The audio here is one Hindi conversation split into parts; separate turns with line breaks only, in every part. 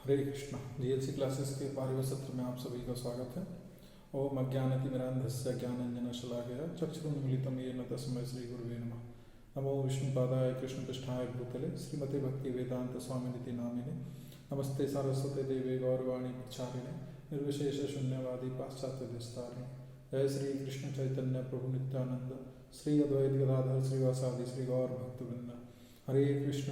हरे कृष्णा। जीएलसी क्लासेस के 12वें सत्र में आप सभी का स्वागत है। ओम अज्ञानतिमिरान्धस्य ज्ञानाञ्जनशलाकया चक्षुरुन्मीलितं येन तस्मै श्रीगुरुवे नमः। नमो विष्णुपादाय कृष्णपृष्ठाय भूतले श्रीमते भक्तिवेदांत स्वामिनिति नामिने। नमस्ते सारस्वते देवे गौरवाणी प्रचारिणे निर्विशेष शून्यवादी पाश्चात्यदेशतारिणे। जय श्री कृष्ण चैतन्य प्रभु नित्यानंद श्री अद्वैत गदाधर श्रीवासादि श्री गौर भक्तवृंद। हरे कृष्ण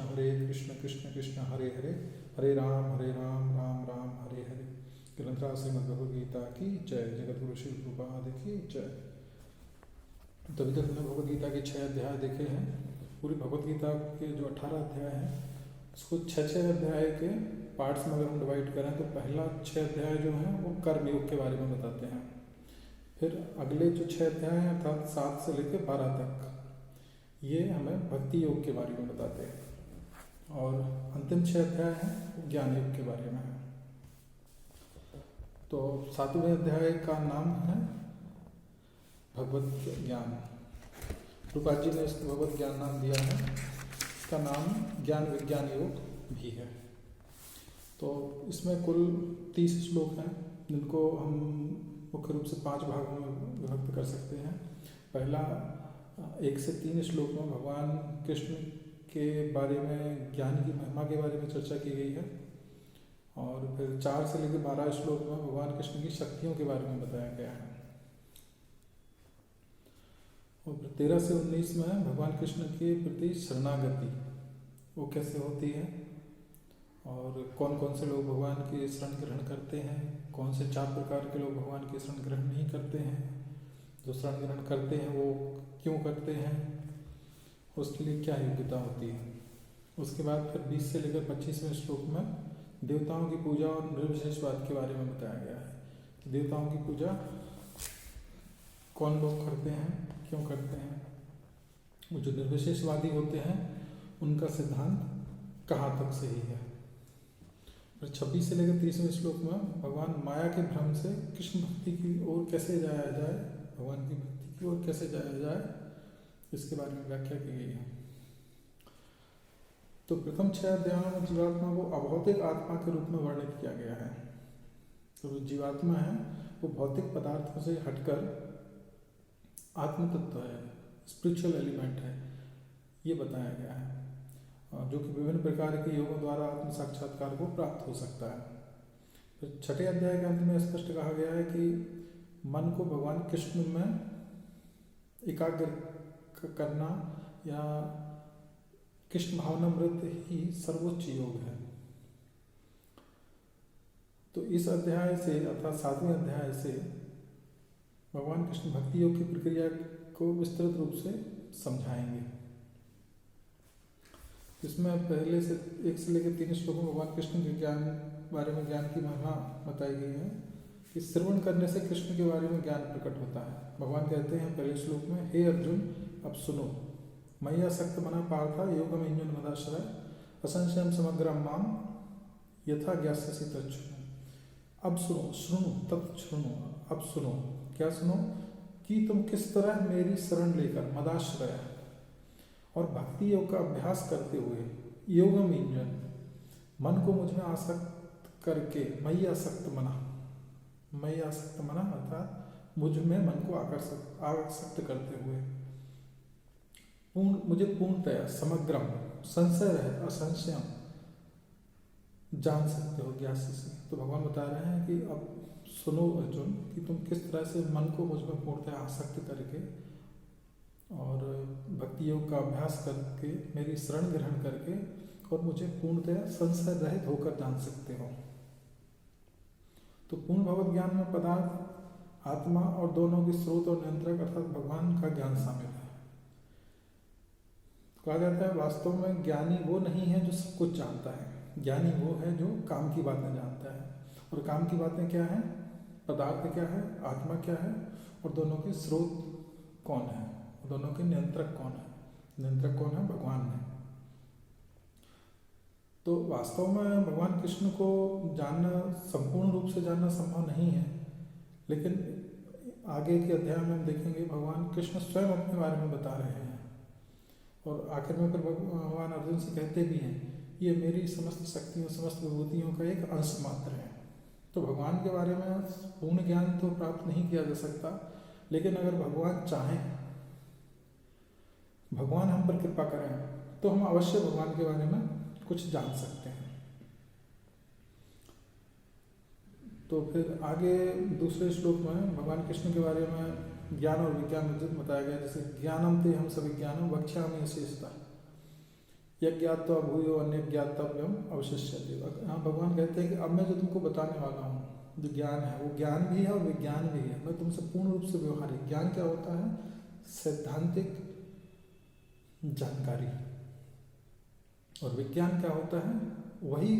कृष्ण कृष्ण हरे हरे, हरे राम राम राम हरे हरे। ग्रंथराज श्रीमद् भगवद गीता की जय। जगतगुरु श्री प्रभुपाद की जय। तो अभी तक हमने भगवद गीता के 6 अध्याय देखे हैं। पूरी भगवद गीता के जो 18 अध्याय हैं उसको 6 अध्याय के पार्ट्स में अगर हम डिवाइड करें तो पहला 6 अध्याय जो हैं वो कर्म योग के बारे में बताते हैं। फिर अगले जो 6 अध्याय हैं अर्थात 7 से लेकर 12 तक ये हमें भक्ति योग के बारे में बताते हैं। और अंतिम 6 अध्याय हैं ज्ञान योग के बारे में है। तो 7वें अध्याय का नाम है भगवत ज्ञान। रूपाल जी ने इसको भगवत ज्ञान नाम दिया है। इसका नाम ज्ञान विज्ञान योग भी है। तो इसमें कुल 30 श्लोक हैं जिनको हम मुख्य रूप से 5 भागों में विभक्त कर सकते हैं। पहला 1 से 3 श्लोक में भगवान कृष्ण के बारे में, ज्ञान की महिमा के बारे में चर्चा की गई है। और फिर 4 से लेकर 12 श्लोक में भगवान कृष्ण की शक्तियों के बारे में बताया गया है। और फिर 13 से 19 में भगवान कृष्ण के प्रति शरणागति वो कैसे होती है और कौन कौन से लोग भगवान की शरण ग्रहण करते हैं, कौन से 4 प्रकार के लोग भगवान की शरण ग्रहण नहीं करते हैं, जो शरण ग्रहण करते हैं वो क्यों करते हैं, उसके लिए क्या योग्यता होती है। उसके बाद फिर 20 से लेकर 25वें श्लोक में देवताओं की पूजा और निर्विशेषवाद के बारे में बताया गया है कि देवताओं की पूजा कौन लोग करते हैं, क्यों करते हैं। वो जो निर्विशेषवादी होते हैं उनका सिद्धांत कहाँ तक सही है। फिर 26 से लेकर 30वें श्लोक में भगवान माया के भ्रम से कृष्ण भक्ति की ओर कैसे जाया जाए, भगवान की भक्ति की ओर कैसे जाया जाए, इसके बारे में व्याख्या की गई है। तो प्रथम 6 अध्यायों में जीवात्मा को अभौतिक आत्मा के रूप में वर्णित किया गया है। तो जो जीवात्मा है वो भौतिक पदार्थों से हटकर आत्म तत्व है, स्पिरिचुअल एलिमेंट है, ये बताया गया है, जो कि विभिन्न प्रकार के योगों द्वारा आत्म साक्षात्कार को प्राप्त हो सकता है। फिर 6 अध्याय के अंत में स्पष्ट कहा गया है कि मन को भगवान कृष्ण में एकाग्र करना या कृष्ण भावनामृत ही सर्वोच्च योग है। तो इस अध्याय से अर्थात 7वें अध्याय से भगवान कृष्ण भक्ति योग की प्रक्रिया को विस्तृत रूप से समझाएंगे। इसमें पहले से 1 से लेकर 3 श्लोकों में भगवान कृष्ण के ज्ञान बारे में, ज्ञान की महिमा बताई गई है कि श्रवण करने से कृष्ण के बारे में ज्ञान प्रकट होता है। भगवान कहते हैं पहले श्लोक में, हे अर्जुन अब सुनो, मय्या सक्त मना पार्था योगम इंजन मदाश्रय असंशयम समग्रम माम यथा ज्ञास्यसि तच्छृणु। अब सुनो, श्रुणु तत्शृणु, अब सुनो, क्या सुनो कि तुम किस तरह मेरी शरण लेकर मदाश्रय और भक्ति योग का अभ्यास करते हुए योगम इंजन मन को मुझ में आसक्त करके, मय्या सक्त मना अर्थात मुझ में मन को आसक्त करते हुए मुझे पूर्णतया समग्रम संशय रहे असंशयम जान सकते हो ज्ञासी से। तो भगवान बता रहे हैं कि अब सुनो अर्जुन कि तुम किस तरह से मन को मुझ में पूर्णतया आसक्त करके और भक्ति योग का अभ्यास करके, मेरी शरण ग्रहण करके और मुझे पूर्णतया संशय रहित होकर जान सकते हो। तो पूर्ण भगवत ज्ञान में पदार्थ, आत्मा और दोनों के स्रोत और नियंत्रक अर्थात भगवान का ज्ञान शामिल है। कहा जाता है वास्तव में ज्ञानी वो नहीं है जो सब कुछ जानता है, ज्ञानी वो है जो काम की बातें जानता है। और काम की बातें क्या है, पदार्थ क्या है, आत्मा क्या है और दोनों के स्रोत कौन है, दोनों के नियंत्रक कौन है। नियंत्रक कौन है, भगवान है। तो वास्तव में भगवान कृष्ण को जानना, संपूर्ण रूप से जानना संभव नहीं है, लेकिन आगे के अध्याय में हम देखेंगे भगवान कृष्ण स्वयं अपने बारे में बता रहे हैं। और आखिर में फिर भगवान अर्जुन से कहते भी हैं ये मेरी समस्त शक्तियों समस्त विभूतियों का एक अंश मात्र है। तो भगवान के बारे में पूर्ण ज्ञान तो प्राप्त नहीं किया जा सकता, लेकिन अगर भगवान चाहें, भगवान हम पर कृपा करें, तो हम अवश्य भगवान के बारे में कुछ जान सकते हैं। तो फिर आगे दूसरे श्लोक में भगवान कृष्ण के बारे में ज्ञान और विज्ञान में बताया गया, जैसे ज्ञानम ते हम सभी ज्ञानम वक्ष्यामि विशेषता यज्ञात्वा भूयो अन्य ज्ञातव्यम अवशिष्यते। हाँ, भगवान कहते हैं कि अब मैं जो तुमको बताने वाला हूँ, जो ज्ञान है वो ज्ञान भी है और विज्ञान भी है। मैं तुमसे पूर्ण रूप से व्यवहारिक, ज्ञान क्या होता है? सैद्धांतिक जानकारी। और विज्ञान क्या होता है? वही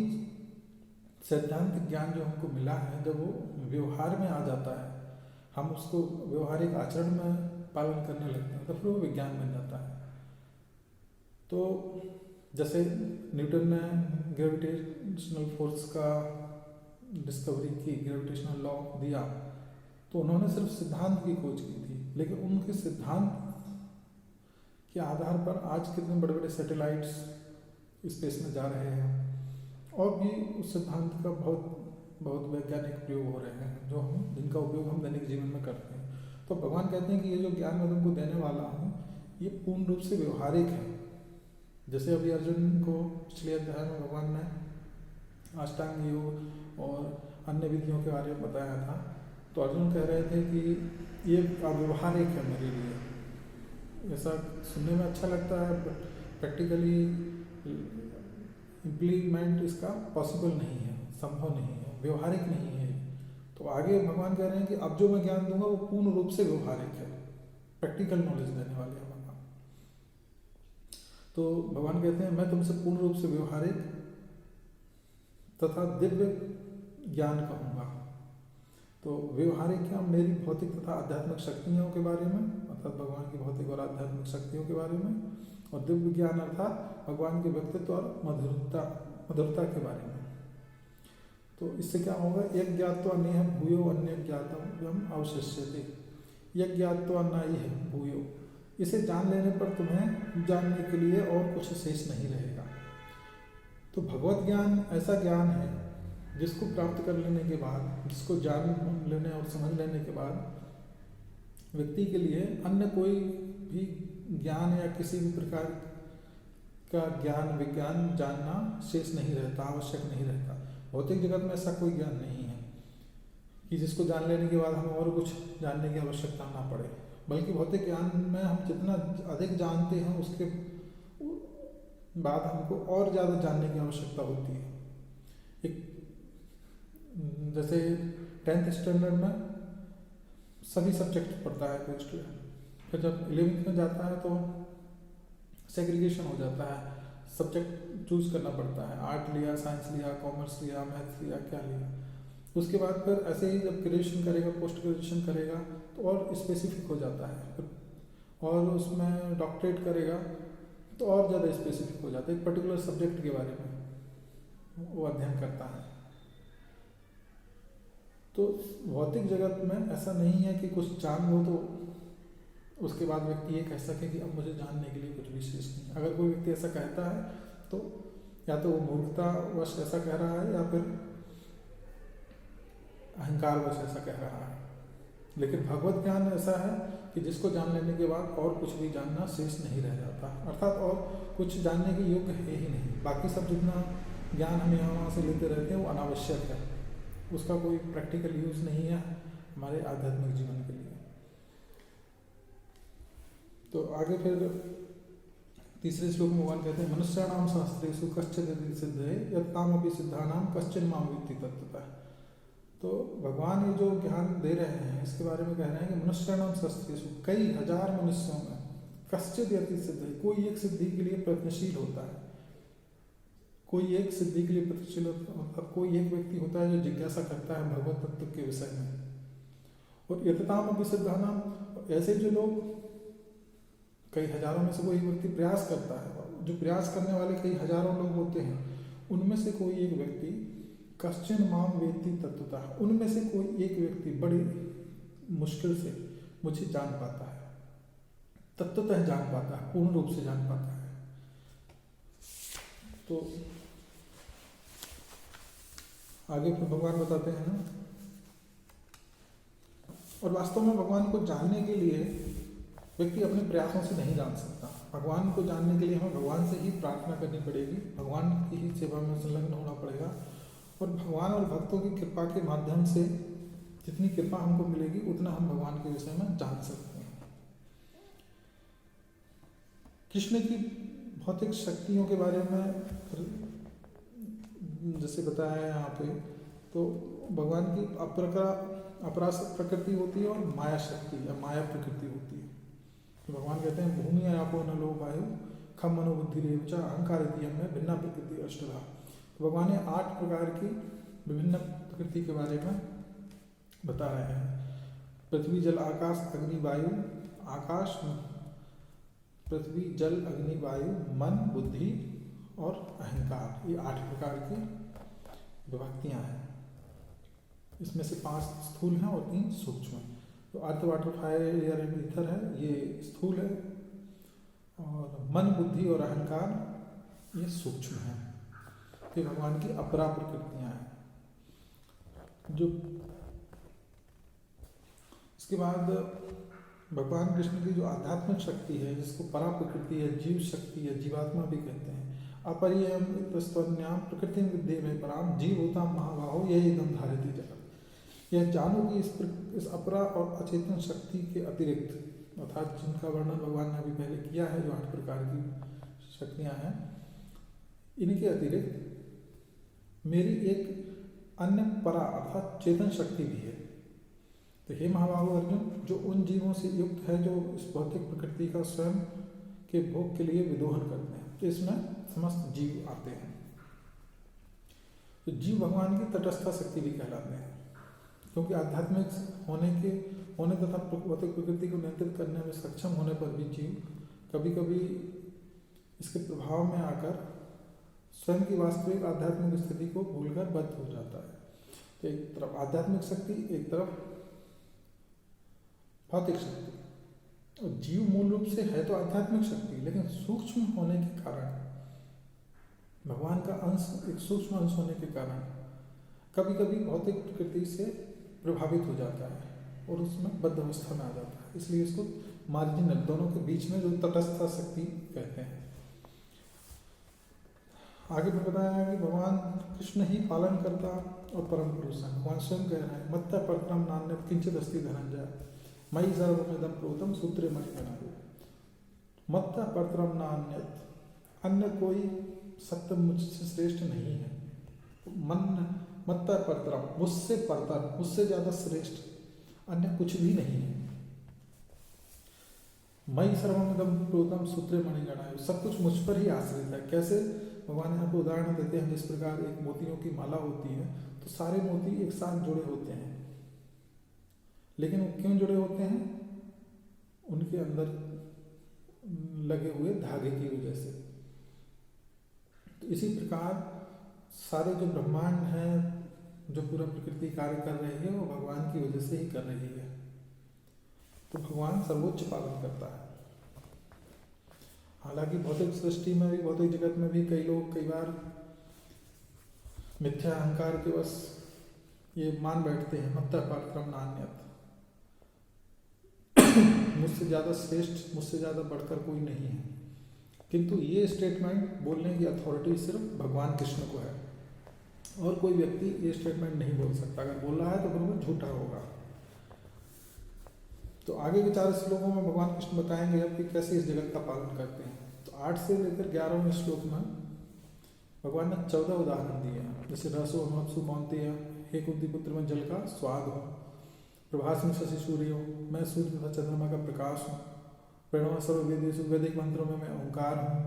सैद्धांतिक ज्ञान जो हमको मिला है, जब वो व्यवहार में आ जाता है, हम उसको व्यवहारिक आचरण में पालन करने लगते हैं, तो फिर वो विज्ञान बन जाता है। तो जैसे न्यूटन ने ग्रेविटेशनल फोर्स का डिस्कवरी की, ग्रेविटेशनल लॉ दिया, तो उन्होंने सिर्फ सिद्धांत की खोज की थी, लेकिन उनके सिद्धांत के आधार पर आज कितने बड़े बड़े सैटेलाइट्स स्पेस में जा रहे हैं, और भी उस सिद्धांत का बहुत वैज्ञानिक प्रयोग हो रहे हैं, जिनका उपयोग हम दैनिक जीवन में करते हैं। तो भगवान कहते हैं कि ये जो ज्ञान मैं तुमको देने वाला हूँ, ये पूर्ण रूप से व्यवहारिक है। जैसे अभी अर्जुन को पिछले अध्याय में भगवान ने अष्टांग योग और अन्य विधियों के बारे में बताया था, तो अर्जुन कह रहे थे कि ये व्यवहारिक है मेरे लिए। ऐसा सुनने में अच्छा लगता है, प्रैक्टिकली इम्प्लीमेंट इसका पॉसिबल नहीं है, संभव नहीं है, व्यवहारिक नहीं है। तो आगे भगवान कह रहे हैं कि अब जो मैं ज्ञान दूंगा वो पूर्ण रूप से व्यवहारिक है, प्रैक्टिकल नॉलेज देने वाले हैं भगवान। तो भगवान कहते हैं मैं तुमसे पूर्ण रूप से व्यवहारिक तथा दिव्य ज्ञान कहूँगा। तो व्यवहारिक क्या? मेरी भौतिक तथा आध्यात्मिक शक्तियों के बारे में, अर्थात भगवान की भौतिक और आध्यात्मिक शक्तियों के बारे में, और दिव्य ज्ञान अर्थात भगवान के व्यक्तित्व और मधुरता के बारे में। तो इससे क्या होगा? एक ज्ञात्वा नेह भूयो अन्य ज्ञातव्यम अवशिष्यते। यह ज्ञात्वा नैह भूयो, इसे जान लेने पर तुम्हें जानने के लिए और कुछ शेष नहीं रहेगा। तो भगवत ज्ञान ऐसा ज्ञान है जिसको प्राप्त कर लेने के बाद, जिसको जान लेने और समझ लेने के बाद व्यक्ति के लिए अन्य कोई भी ज्ञान या किसी भी प्रकार का ज्ञान विज्ञान जानना शेष नहीं रहता, आवश्यक नहीं रहता। भौतिक जगत में ऐसा कोई ज्ञान नहीं है कि जिसको जान लेने के बाद हमें और कुछ जानने की आवश्यकता ना पड़े, बल्कि भौतिक ज्ञान में हम जितना अधिक जानते हैं उसके बाद हमको और ज़्यादा जानने की आवश्यकता होती है। एक जैसे 10th स्टैंडर्ड में सभी सब्जेक्ट पढ़ता है कोई स्टूडेंट, फिर जब 11th में जाता है तो सेग्रीगेशन हो जाता है, सब्जेक्ट चूज करना पड़ता है, आर्ट लिया, साइंस लिया, कॉमर्स लिया, मैथ्स लिया, क्या लिया। उसके बाद फिर ऐसे ही जब ग्रेजुएशन करेगा, पोस्ट ग्रेजुएशन करेगा, तो और स्पेसिफिक हो जाता है, और उसमें डॉक्टरेट करेगा तो और ज़्यादा स्पेसिफिक हो जाता है, एक पर्टिकुलर सब्जेक्ट के बारे में वो अध्ययन करता है। तो भौतिक जगत में ऐसा नहीं है कि कुछ जान लो तो उसके बाद व्यक्ति ये कह सके कि अब मुझे जानने के लिए कुछ विशेष नहीं। अगर कोई व्यक्ति ऐसा कहता है तो या तो वो मूर्खतावश ऐसा कह रहा है या फिर अहंकारवश ऐसा कह रहा है। लेकिन भगवत ज्ञान ऐसा है कि जिसको जान लेने के बाद और कुछ भी जानना शेष नहीं रह जाता, अर्थात और कुछ जानने के योग्य है ही नहीं। बाकी सब जितना ज्ञान हम यहाँ वहाँ से लेते रहते हैं वो अनावश्यक है, उसका कोई प्रैक्टिकल यूज नहीं है हमारे आध्यात्मिक जीवन के लिए। तो आगे फिर तीसरे श्लोक में भगवान कहते हैं मनुष्याणाम शास्त्रेषु कश्चित् यदि सिद्धये यत्तामपि सिद्धानाम कश्चिन् मां वित्ति तत्त्वतः। तो भगवान ये जो ज्ञान दे रहे हैं इसके बारे में कह रहे हैं कि मनुष्याणाम शास्त्रेषु, कई हजार मनुष्यों में, कश्चित् यदि सिद्धये, कोई एक सिद्धि के लिए प्रयत्नशील होता है, कोई एक सिद्धि के लिए प्रयत्नशील होता है, कोई एक व्यक्ति होता है जो जिज्ञासा करता है भगवत तत्व के विषय में। और यत्तामपि सिद्धानाम, ऐसे जो लोग, कई हजारों में से कोई एक व्यक्ति प्रयास करता है, जो प्रयास करने वाले कई हजारों लोग होते हैं, उनमें से कोई एक व्यक्ति कश्चिन माम वेत्ति तत्वतः, उनमें से कोई एक व्यक्ति बड़ी मुश्किल से मुझे जान पाता है, तत्वतः जान पाता है, पूर्ण रूप से जान पाता है। तो आगे फिर भगवान बताते हैं ना, और वास्तव में भगवान को जानने के लिए व्यक्ति अपने प्रयासों से नहीं जान सकता। भगवान को जानने के लिए हमें भगवान से ही प्रार्थना करनी पड़ेगी, भगवान की ही सेवा में संलग्न होना पड़ेगा, और भगवान और भक्तों की कृपा के माध्यम से जितनी कृपा हमको मिलेगी उतना हम भगवान के विषय में जान सकते हैं। कृष्ण की भौतिक शक्तियों के बारे में जैसे बताया है यहाँ पे, तो भगवान की अपरा प्रकृति होती है और माया शक्ति या माया प्रकृति होती है। तो भगवान कहते हैं भूमि आपो नलो वायु खम मनोबुद्धि रेवचा अहंकार में भिन्ना प्रकृति अष्टधा। तो भगवान ने 8 प्रकार की विभिन्न प्रकृति के बारे में बता रहे हैं। पृथ्वी जल आकाश अग्नि वायु, आकाश पृथ्वी जल अग्नि वायु मन बुद्धि और अहंकार, ये 8 प्रकार की विभक्तियां हैं। इसमें से 5 स्थूल हैं और 3 सूक्ष्म हैं। तो earth water fire air and ether है, ये स्थूल है, और मन बुद्धि और अहंकार ये सूक्ष्म है। ये भगवान की अपरा प्रकृतियां हैं। जो इसके बाद भगवान कृष्ण की जो आध्यात्मिक शक्ति है, जिसको परा प्रकृति है, जीव शक्ति है, जीवात्मा भी कहते हैं, अपरियम तस्त्वन्याम प्रकृति विद्ये में पराम जीव होता महाबाहो यही एकदम धारित जगत। यह जानो कि इस अपरा और अचेतन शक्ति के अतिरिक्त, अर्थात जिनका वर्णन भगवान ने अभी पहले किया है, जो 8 प्रकार की शक्तियां हैं, इनके अतिरिक्त मेरी एक अन्य परा अर्थात चेतन शक्ति भी है। तो हे महाबाहु अर्जुन, जो उन जीवों से युक्त है जो इस भौतिक प्रकृति का स्वयं के भोग के लिए विदोहन करते हैं, तो इसमें समस्त जीव आते हैं। तो जीव भगवान की तटस्थ शक्ति भी कहलाते हैं, क्योंकि आध्यात्मिक होने तथा भौतिक प्रकृति को नियंत्रित करने में सक्षम होने पर भी जीव कभी कभी इसके प्रभाव में आकर स्वयं की वास्तविक आध्यात्मिक स्थिति को भूलकर बद्ध हो जाता है। तो एक तरफ आध्यात्मिक शक्ति, एक तरफ भौतिक शक्ति। और जीव मूल रूप से है तो आध्यात्मिक शक्ति, लेकिन सूक्ष्म होने के कारण, भगवान का अंश एक सूक्ष्म अंश होने के कारण कभी कभी भौतिक प्रकृति से प्रभावित हो जाता है और उसमें बद्ध अवस्था में आ जाता है। इसलिए इसको मार्जिनल, दोनों के बीच में जो तटस्थ शक्ति कहते हैं। आगे में बताया है कि भगवान कृष्ण ही पालन करता और परम पुरुष है। भगवान स्वयं कह रहे हैं मत्ता परतरम नान्यत किंचित अस्ति धनंजय मयि सर्वमिदं प्रोतम सूत्रे मणिगणा। मत्ता परतरम नान्यत, अन्य कोई सत्य मुझसे श्रेष्ठ नहीं है। मत्ता परतरम, मुझसे परतर, मुझसे ज्यादा श्रेष्ठ अन्य कुछ भी नहीं है। मयि सर्वमिदं प्रोतम सूत्रे मणिगणा, सब कुछ मुझ पर ही आश्रित है। कैसे? भगवान यहाँ पे उदाहरण देते हैं, जिस प्रकार एक मोतियों की माला होती है तो सारे मोती एक साथ जुड़े होते हैं, लेकिन वो क्यों जुड़े होते हैं? उनके अंदर लगे हुए धागे की वजह से। तो इसी प्रकार सारे जो ब्रह्मांड है, जो पूरा प्रकृति कार्य कर रही है, वो भगवान की वजह से ही कर रही है। तो भगवान सर्वोच्च पालन करता है। हालांकि भौतिक सृष्टि में भी, भौतिक जगत में भी कई लोग कई बार मिथ्या अहंकार के वश ये मान बैठते हैं मत्ता परतरम नान्यत, मुझसे ज़्यादा श्रेष्ठ, मुझसे ज़्यादा बढ़कर कोई नहीं है। किंतु ये स्टेटमेंट बोलने की अथॉरिटी सिर्फ भगवान कृष्ण को है, और कोई व्यक्ति ये स्टेटमेंट नहीं बोल सकता। अगर बोल रहा है तो फिर वो झूठा होगा। तो आगे के 4 श्लोकों में भगवान कृष्ण बताएंगे अब कि कैसे इस जगत का पालन करते हैं। तो 8 से लेकर 11वें श्लोक में भगवान ने 14 उदाहरण दिए हैं, जैसे रसो महत्सु मौंतेय, हे कुंती पुत्र में जल का स्वाद हो, प्रभास में शशि सूर्य हो, मैं सूर्य तथा चंद्रमा का प्रकाश हूँ, प्रणव सर्ववेदेषु, वैदिक मंत्रों में मैं ओंकार हूँ,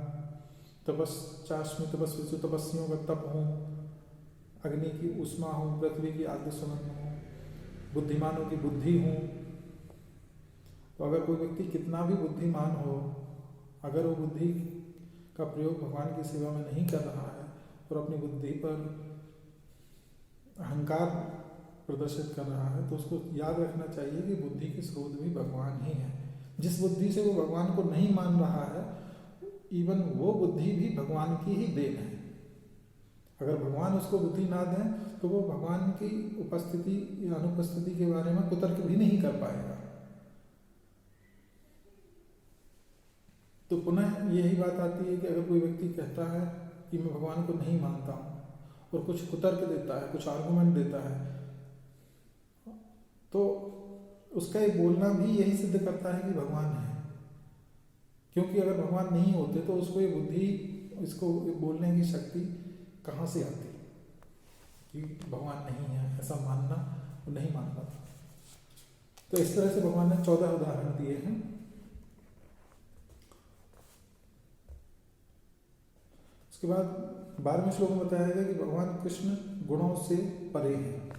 तपस्यास्मि तपस्विषु, तपस्वियों का तप हूँ, अग्नि की उष्मा हूँ, पृथ्वी की आद्य सुमन हूँ, बुद्धिमानों की बुद्धि हूँ। तो अगर कोई व्यक्ति कितना भी बुद्धिमान हो, अगर वो बुद्धि का प्रयोग भगवान की सेवा में नहीं कर रहा है और अपनी बुद्धि पर अहंकार प्रदर्शित कर रहा है, तो उसको याद रखना चाहिए कि बुद्धि के स्रोत भी भगवान ही है। जिस बुद्धि से वो भगवान को नहीं मान रहा है, इवन वो बुद्धि भी भगवान की ही देन है। अगर भगवान उसको बुद्धि ना दें तो वो भगवान की उपस्थिति या अनुपस्थिति के बारे में कुतर्क भी नहीं कर पाएगा। तो पुनः यही बात आती है कि अगर कोई व्यक्ति कहता है कि मैं भगवान को नहीं मानता हूँ और कुछ कुतर्क देता है, कुछ आर्गुमेंट देता है, तो उसका ये बोलना भी यही सिद्ध करता है कि भगवान है। क्योंकि अगर भगवान नहीं होते तो उसको ये बुद्धि, इसको बोलने की शक्ति कहाँ से आती कि भगवान नहीं है, ऐसा मानना वो नहीं मान पाता। तो इस तरह से भगवान ने 14 उदाहरण दिए हैं। उसके बाद 12वें श्लोक में बताया गया कि भगवान कृष्ण गुणों से परे हैं,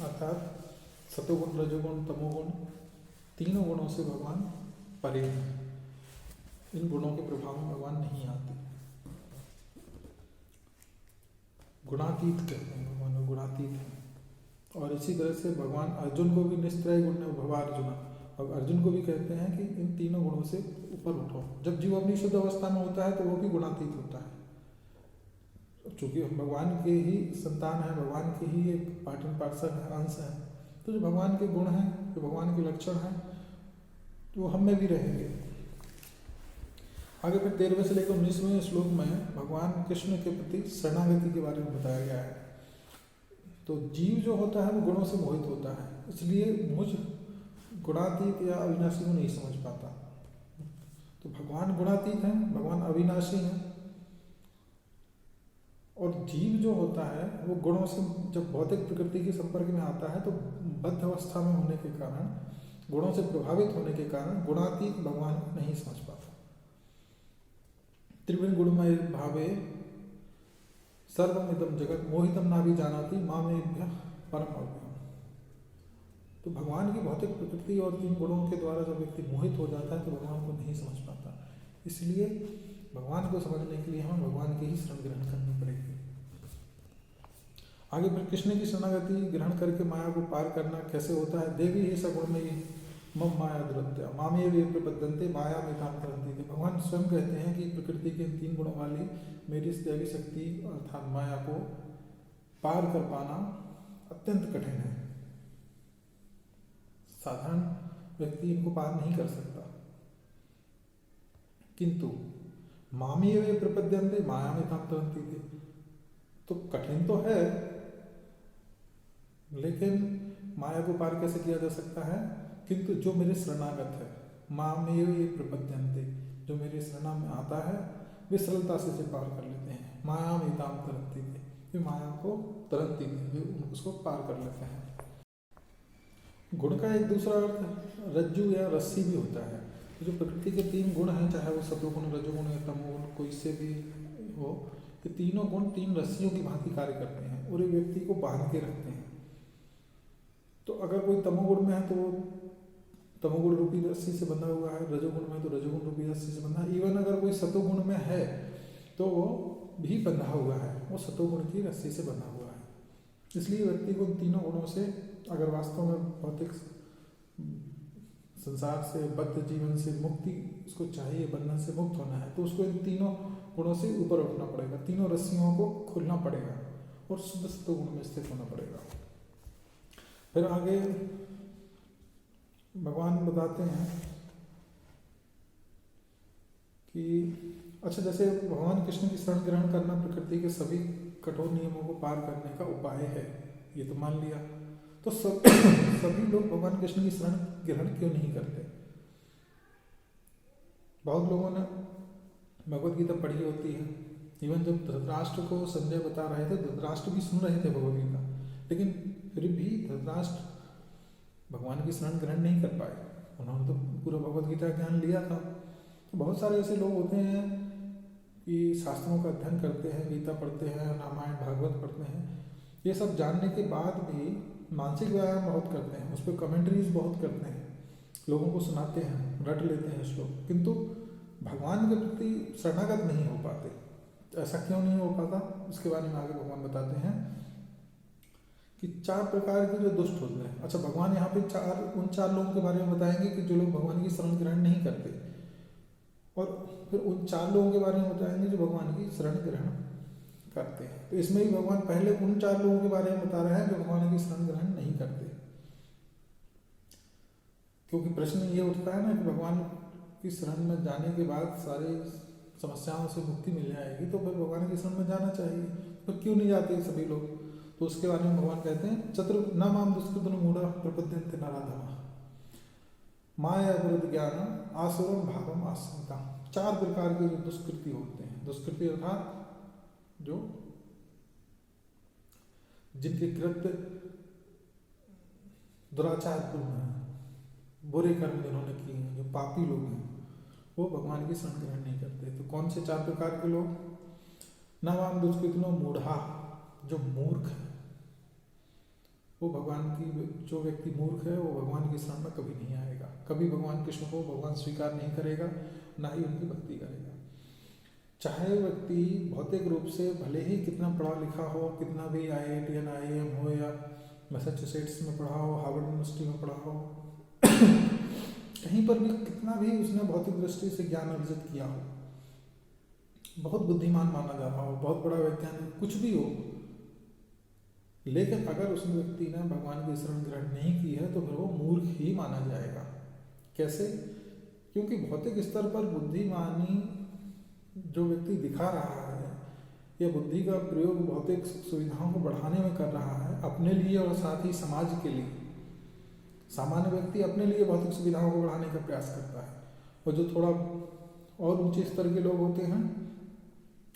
अर्थात सतोगुण, रजोगुण, तमोगुण, तीनों गुणों से भगवान परे हैं। इन गुणों के प्रभाव में भगवान नहीं आते। गुणातीत कहते हैं भगवान, गुणातीत है। और इसी तरह से भगवान अर्जुन को भी निस्त्रय गुण भवा अर्जुन, अब अर्जुन को भी कहते हैं कि इन तीनों गुणों से ऊपर उठो। जब जीव अपनी शुद्ध अवस्था में होता है तो वो भी गुणातीत होता है। चूंकि हम भगवान के ही संतान हैं, भगवान के ही एक पार्ट एंड पार्सल है, अंश है, तो जो भगवान के गुण हैं, जो भगवान के लक्षण हैं, तो वो हम में भी रहेंगे। आगे फिर 13वें से लेकर 19वें श्लोक में भगवान कृष्ण के प्रति शरणागति के बारे में बताया गया है। तो जीव जो होता है वो गुणों से मोहित होता है, इसलिए मुझ गुणातीत या अविनाशी को नहीं समझ पाता। तो भगवान गुणातीत हैं, भगवान अविनाशी हैं, और जीव जो होता है वो गुणों से जब भौतिक प्रकृति के संपर्क में आता है तो बद्ध अवस्था में होने के कारण, गुणों से प्रभावित होने के कारण गुणातीत भगवान को नहीं समझ पाता। त्रिविण गुणमय भावे सर्वमिदं जगत मोहितम नाभि जानाति मामेभ्यः परम अव्ययम्। तो भगवान की भौतिक प्रकृति और तीन गुणों के द्वारा जब व्यक्ति मोहित हो जाता है तो भगवान को नहीं समझ पाता। इसलिए भगवान को समझने के लिए हमें भगवान की ही शरण ग्रहण करनी पड़ेगी। आगे फिर कृष्ण की शरणागति ग्रहण करके माया को पार करना कैसे होता है। देवी ही सगुण में मम माया दुरत्या मामे वे प्रपद्यन्ते माया में ताम तरन्ति थे। भगवान स्वयं कहते हैं कि प्रकृति के तीन गुणों वाली मेरी इस दैवी शक्ति अर्थात माया को पार कर पाना अत्यंत कठिन है। साधारण व्यक्ति इनको पार नहीं कर सकता, किंतु मामे वे प्रपद्यन्ते माया में ताम तरन्ति थे। तो कठिन तो है, लेकिन माया को पार कैसे किया जा सकता है। किंतु जो मेरे शरणागत है, मामेव ये प्रपद्यन्ते, जो मेरे शरणा में आता है वे सरलता से पार कर लेते हैं। माया में ताम तरन्ति थे, वे माया को तरन्ति थे, वे उसको पार कर लेते हैं। गुण का एक दूसरा अर्थ रज्जु या रस्सी भी होता है। जो प्रकृति के तीन गुण हैं, चाहे वो सत्वगुण, रजोगुण या तमोगुण, कोई से भी हो, ये तीनों गुण तीन रस्सियों की भांति कार्य करते हैं और एक व्यक्ति को बांध के रखते हैं। तो अगर कोई तमोगुण में है तो वो तमोगुण रूपी रस्सी से बंधा हुआ है, रजोगुण में तो रजोगुण रूपी रस्सी से बंधा है। इवन अगर कोई सतोगुण में है तो वो भी बंधा हुआ है, वो सतोगुण की रस्सी से बंधा हुआ है। इसलिए व्यक्ति को तीनों गुणों से, अगर वास्तव में भौतिक संसार से, बद्ध जीवन से मुक्ति उसको चाहिए, बंधन से मुक्त होना है, तो उसको इन तीनों गुणों से ऊपर उठना पड़ेगा, तीनों रस्सियों को खोलना पड़ेगा और शुद्ध सतोगुण में स्थित होना पड़ेगा। फिर आगे भगवान बताते हैं कि अच्छा, जैसे भगवान कृष्ण की शरण ग्रहण करना प्रकृति के सभी कठोर नियमों को पार करने का उपाय है, ये तो मान लिया। तो सभी लोग भगवान कृष्ण की शरण ग्रहण क्यों नहीं करते। बहुत लोगों ने भगवत गीता पढ़ी होती है। इवन जब धृतराष्ट्र को संजय बता रहे थे, धृतराष्ट्र भी सुन रहे थे भगवत गीता, लेकिन फिर भी धृतराष्ट्र भगवान की शरण ग्रहण नहीं कर पाए। उन्होंने तो पूरा भगवत गीता ज्ञान लिया था। तो बहुत सारे ऐसे लोग होते हैं कि शास्त्रों का अध्ययन करते हैं, गीता पढ़ते हैं, रामायण भागवत पढ़ते हैं, ये सब जानने के बाद भी मानसिक व्यायाम बहुत करते हैं, उस पर कमेंट्रीज बहुत करते हैं, लोगों को सुनाते हैं, रट लेते हैं श्लोक, किंतु भगवान के प्रति शरणागत नहीं हो पाते। ऐसा क्यों नहीं हो पाता, उसके बारे में आगे भगवान बताते हैं कि 4 प्रकार के जो दुष्ट होते हैं। अच्छा, भगवान यहाँ पे उन चार लोगों के बारे में बताएंगे कि जो लोग भगवान की शरण ग्रहण नहीं करते, और फिर उन 4 लोगों के बारे में बताएंगे जो भगवान की शरण ग्रहण करते हैं। तो इसमें भी भगवान पहले उन 4 लोगों के बारे में बता रहे हैं जो भगवान की शरण ग्रहण नहीं करते। क्योंकि प्रश्न ये उठता है ना कि भगवान की शरण में जाने के बाद सारी समस्याओं से मुक्ति मिल जाएगी, तो फिर भगवान की शरण में जाना चाहिए, तो क्यों नहीं जाते सभी लोग। तो उसके बारे में भगवान कहते हैं चतुर न माम दुष्कृतन मूढ़ा प्रपद्यन्ते नराधमा माया विरुद्ध ज्ञान आसुरम भावम आश्रिता। 4 प्रकार के जो दुष्कृति होते हैं, दुष्कृति अर्थात जो जिनके कृत्य दुराचारपूर्ण है, बुरे कर्म जिन्होंने किए हैं, जो पापी लोग हैं, वो भगवान की शरण ग्रहण नहीं करते। तो कौन से 4 प्रकार के लोग? नवाम दुष्कृतनो मूढ़ा, जो मूर्ख है, वो भगवान की, जो व्यक्ति मूर्ख है वो भगवान की शरण में कभी नहीं आएगा, कभी भगवान कृष्ण को भगवान स्वीकार नहीं करेगा, ना ही उनकी भक्ति करेगा। चाहे व्यक्ति भौतिक रूप से भले ही कितना पढ़ा लिखा हो, कितना भी IIT IIM हो या मैसाचुसेट्स में पढ़ा हो, हार्वर्ड यूनिवर्सिटी में पढ़ा हो, कहीं पर भी कितना भी उसने भौतिक दृष्टि से ज्ञान अर्जित किया हो, बहुत बुद्धिमान माना जा रहा हो, बहुत बड़ा वैज्ञानिक, कुछ भी हो, लेकिन अगर उस व्यक्ति ने भगवान की शरण ग्रहण नहीं की है तो फिर वो मूर्ख ही माना जाएगा। कैसे? क्योंकि भौतिक स्तर पर बुद्धिमानी जो व्यक्ति दिखा रहा है या बुद्धि का प्रयोग भौतिक सुविधाओं को बढ़ाने में कर रहा है अपने लिए और साथ ही समाज के लिए, सामान्य व्यक्ति अपने लिए भौतिक सुविधाओं को बढ़ाने का प्रयास करता है, और जो थोड़ा और ऊंचे स्तर के लोग होते हैं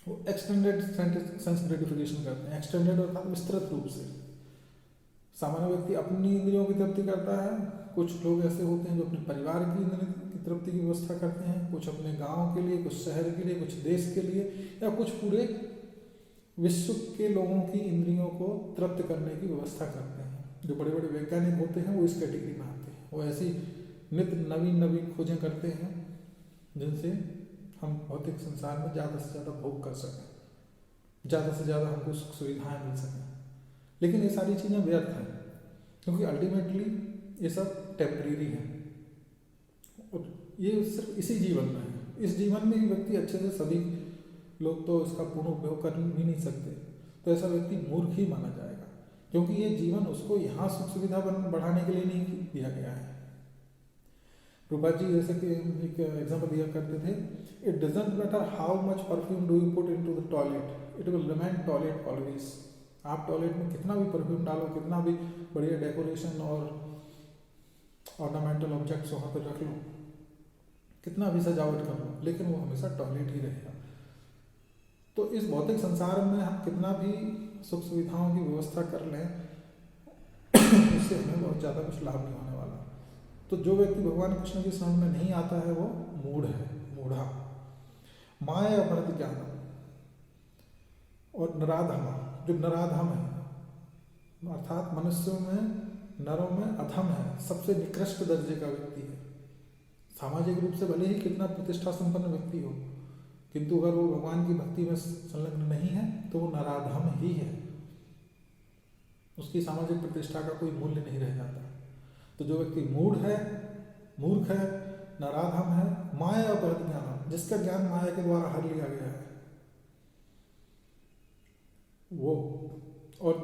वो एक्सटेंडेड सेंस ग्रेटिफिकेशन करते हैं। एक्सटेंडेड अर्थात विस्तृत रूप से। सामान्य व्यक्ति अपनी इंद्रियों की तृप्ति करता है, कुछ लोग ऐसे होते हैं जो अपने परिवार की इंद्रियों की तृप्ति की व्यवस्था करते हैं, कुछ अपने गांव के लिए, कुछ शहर के लिए, कुछ देश के लिए, या कुछ पूरे विश्व के लोगों की इंद्रियों को तृप्त करने की व्यवस्था करते हैं। जो बड़े बड़े वैज्ञानिक होते हैं वो इस कैटेगरी में आते हैं। वो ऐसी नित्य नवीन खोजें करते हैं जिनसे हम भौतिक संसार में ज़्यादा से ज़्यादा भोग कर सकें, ज़्यादा से ज़्यादा हमको सुख सुविधाएं मिल सकें। लेकिन ये सारी चीज़ें व्यर्थ हैं, क्योंकि अल्टीमेटली ये सब टेम्परेरी है, और ये सिर्फ इसी जीवन में है। इस जीवन में ही व्यक्ति अच्छे से, सभी लोग तो इसका पूर्ण उपयोग कर भी नहीं सकते, तो ऐसा व्यक्ति मूर्ख ही माना जाएगा, क्योंकि ये जीवन उसको यहाँ सुख सुविधा बढ़ाने के लिए नहीं दिया गया है। रूपा जी जैसे कि एक एग्जाम्पल दिया करते थे, it doesn't matter how much perfume do you put into the toilet, it will remain toilet always. आप टॉयलेट में कितना भी परफ्यूम डालो, कितना भी बढ़िया डेकोरेशन और ऑर्नामेंटल ऑब्जेक्ट्स वहाँ पर रख लो, कितना भी सजावट कर लो, लेकिन वो हमेशा टॉयलेट ही रहेगा। तो इस भौतिक संसार में हम कितना भी सुख सुविधाओं की व्यवस्था कर लें, उससे हमें बहुत ज़्यादा कुछ लाभ नहीं होने वाला। तो जो व्यक्ति भगवान कृष्ण की शरण में नहीं आता है वो मूढ़ है, मूढ़ा। माया अपहृत ज्ञान और नराधम, जो नराधम है अर्थात मनुष्यों में, नरों में अधम है, सबसे निकृष्ट दर्जे का व्यक्ति है। सामाजिक रूप से भले ही कितना प्रतिष्ठा संपन्न व्यक्ति हो, किंतु अगर वो भगवान की भक्ति में संलग्न नहीं है तो वो नराधम ही है, उसकी सामाजिक प्रतिष्ठा का कोई मूल्य नहीं रह जाता। तो जो व्यक्ति मूढ़ है, मूर्ख है, नराधम है, माया अपहृत ज्ञान, जिसका ज्ञान माया के द्वारा हर लिया गया है वो। और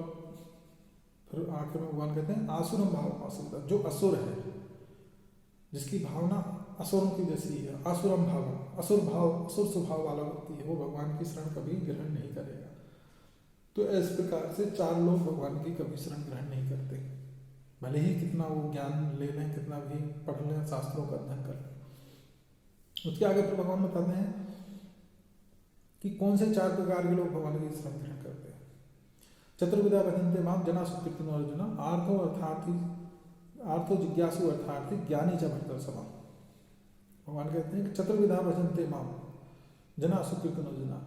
फिर आखिर में भगवान कहते हैं आसुरम भाव आसुरता, जो असुर है, जिसकी भावना असुरों की जैसी है, आसुरम भाव, असुर भाव, असुर स्वभाव वाला व्यक्ति है, वो भगवान की शरण कभी ग्रहण नहीं करेगा। तो इस प्रकार से 4 लोग भगवान की कभी शरण ग्रहण नहीं करते, भले ही कितना वो ज्ञान ले लें, कितना भी पढ़ लें, शास्त्रों का अध्ययन कर लें। उसके आगे फिर भगवान बताते हैं कि कौन से 4 प्रकार के लोग भगवान की शरण ग्रहण करते हैं। चतुर्विधा भजन्ते माम जना सुकृतिनो अर्जुन आर्थो अर्थार्थी, आर्थो जिज्ञासु अर्थार्थी ज्ञानी च भक्तर्षभा। भगवान कहते हैं कि चतुर्विधा भजन्ते माम जना सुकृतिनो जना,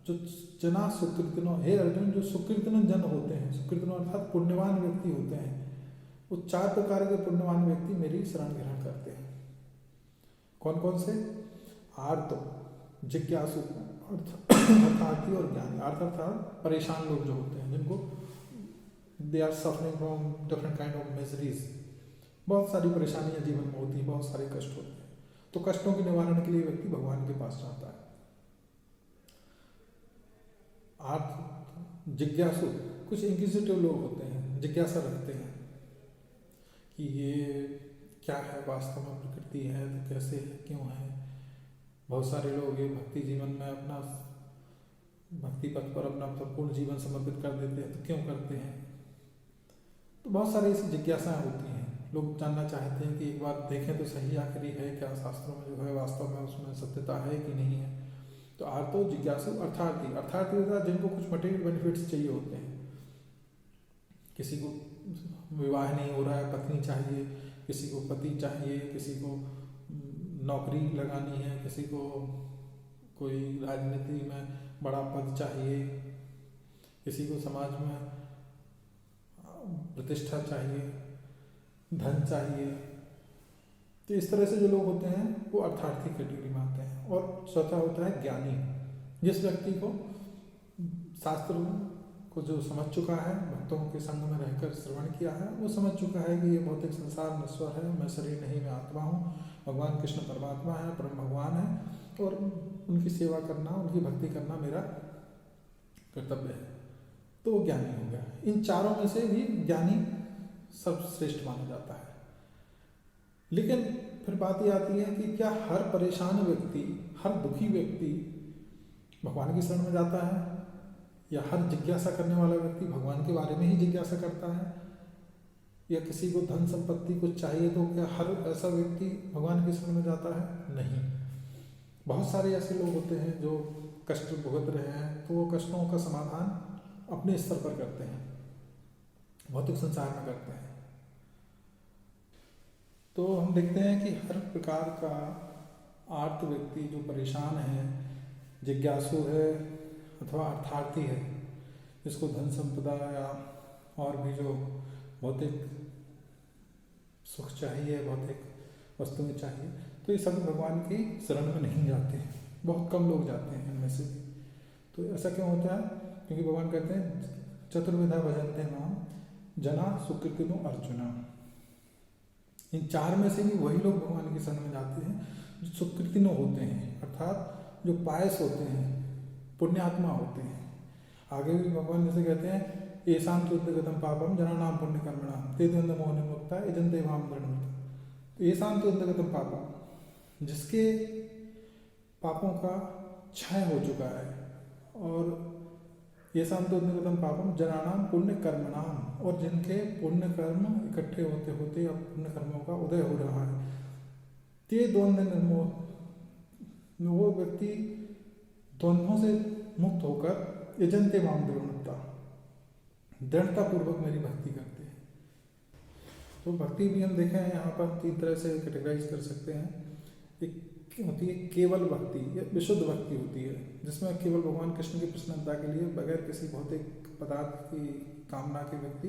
जो जना सुकृतिनो, हे अर्जुन जो सुकृतिनो जन होते हैं, सुकृतिनो अर्थात पुण्यवान व्यक्ति होते हैं, वो 4 प्रकार के पुण्यवान व्यक्ति मेरी शरण ग्रहण करते हैं। कौन कौन से? आर्तो, जिज्ञासु अर्थार्थी और ज्ञानी। अर्थ अर्थात परेशान लोग जो होते हैं, जिनको they are suffering from different kind of miseries, बहुत सारी परेशानियां जीवन में होती हैं, बहुत सारे कष्ट होते हैं, तो कष्टों के निवारण के लिए व्यक्ति भगवान के पास जाता है। अर्थ जिज्ञासु, कुछ इंक्विजिटिव लोग होते हैं, जिज्ञासा रखते हैं कि ये क्या है वास्तव में, प्रकृति है तो कैसे है, क्यों है। बहुत सारे लोग ये भक्ति जीवन में अपना भक्ति पथ पर अपना संपूर्ण जीवन समर्पित कर देते हैं, तो क्यों करते हैं। तो बहुत सारी ऐसी जिज्ञासाएं होती हैं, लोग जानना चाहते हैं कि एक बार देखें तो सही आखिर है क्या, शास्त्रों में जो है वास्तव में उसमें सत्यता है कि नहीं है। तो आर्तो जिज्ञासु अर्थार्थी, अर्थार्थी होता है जिनको कुछ मटेरियल बेनिफिट्स चाहिए होते हैं। किसी को विवाह नहीं हो रहा है, पत्नी चाहिए, किसी को पति चाहिए, किसी को नौकरी लगानी है, किसी को कोई राजनीति में बड़ा पद चाहिए, किसी को समाज में प्रतिष्ठा चाहिए, धन चाहिए। तो इस तरह से जो लोग होते हैं वो अर्थार्थी कैटेगरी में आते हैं। और चौथा होता है ज्ञानी, जिस व्यक्ति को शास्त्र को जो समझ चुका है, भक्तों के संग में रहकर श्रवण किया है, वो समझ चुका है कि ये भौतिक संसार नश्वर है, मैं शरीर नहीं, मैं आत्मा हूँ, भगवान कृष्ण परमात्मा है, परम भगवान है, और उनकी सेवा करना, उनकी भक्ति करना मेरा कर्तव्य है। तो वो ज्ञानी हो गया। इन चारों में से भी ज्ञानी सर्वश्रेष्ठ माना जाता है। लेकिन फिर बात ये आती है कि क्या हर परेशान व्यक्ति, हर दुखी व्यक्ति भगवान की शरण में जाता है, या हर जिज्ञासा करने वाला व्यक्ति भगवान के बारे में ही जिज्ञासा करता है, या किसी को धन संपत्ति कुछ चाहिए तो क्या हर ऐसा व्यक्ति भगवान की शरण में जाता है? नहीं। बहुत सारे ऐसे लोग होते हैं जो कष्ट भुगत रहे हैं, तो वो कष्टों का समाधान अपने स्तर पर करते हैं, भौतिक संसार में करते हैं। तो हम देखते हैं कि हर प्रकार का आर्त व्यक्ति जो परेशान है, जिज्ञासु है अथवा अर्थार्थी है, जिसको धन संपदा या और भी जो भौतिक सुख चाहिए, भौतिक वस्तुएं चाहिए, तो ये सभी भगवान की शरण में नहीं जाते हैं। बहुत कम लोग जाते हैं इनमें से भी। तो ऐसा क्यों होता है? क्योंकि भगवान कहते हैं चतुर्विधा भजन्ते माम जना सुकृतिनो अर्जुना। इन चार में से भी वही लोग भगवान की शरण में जाते हैं जो सुकृतिनो होते हैं, अर्थात जो पायस होते हैं, पुण्यात्मा होते हैं। आगे भी भगवान जैसे कहते हैं येषां तुद्गतं पापम जनानां पुण्य कर्मणां ते द्वंद्व मोह निमुक्ता यजन्ते मां दृढ़मता। येषां तुद्गतं पापम, जिसके पापों का क्षय हो चुका है, और येषां तुद्गतं पापम जनानां पुण्य कर्मणां, और जिनके पुण्य कर्म इकट्ठे होते होते अब पुण्य कर्मों का उदय हो रहा है, ते द्वंद्व निर्मोह, वो व्यक्ति द्वंद्वों से मुक्त होकर यजन्ते मां दृढ़मता, दृढ़ता पूर्वक मेरी भक्ति करते हैं। तो भक्ति भी हम देखें यहाँ पर तीन तरह से कैटेगराइज कर सकते हैं। एक होती है केवल भक्ति या विशुद्ध भक्ति होती है, जिसमें केवल भगवान कृष्ण की प्रसन्नता के लिए बगैर किसी भौतिक पदार्थ की कामना के व्यक्ति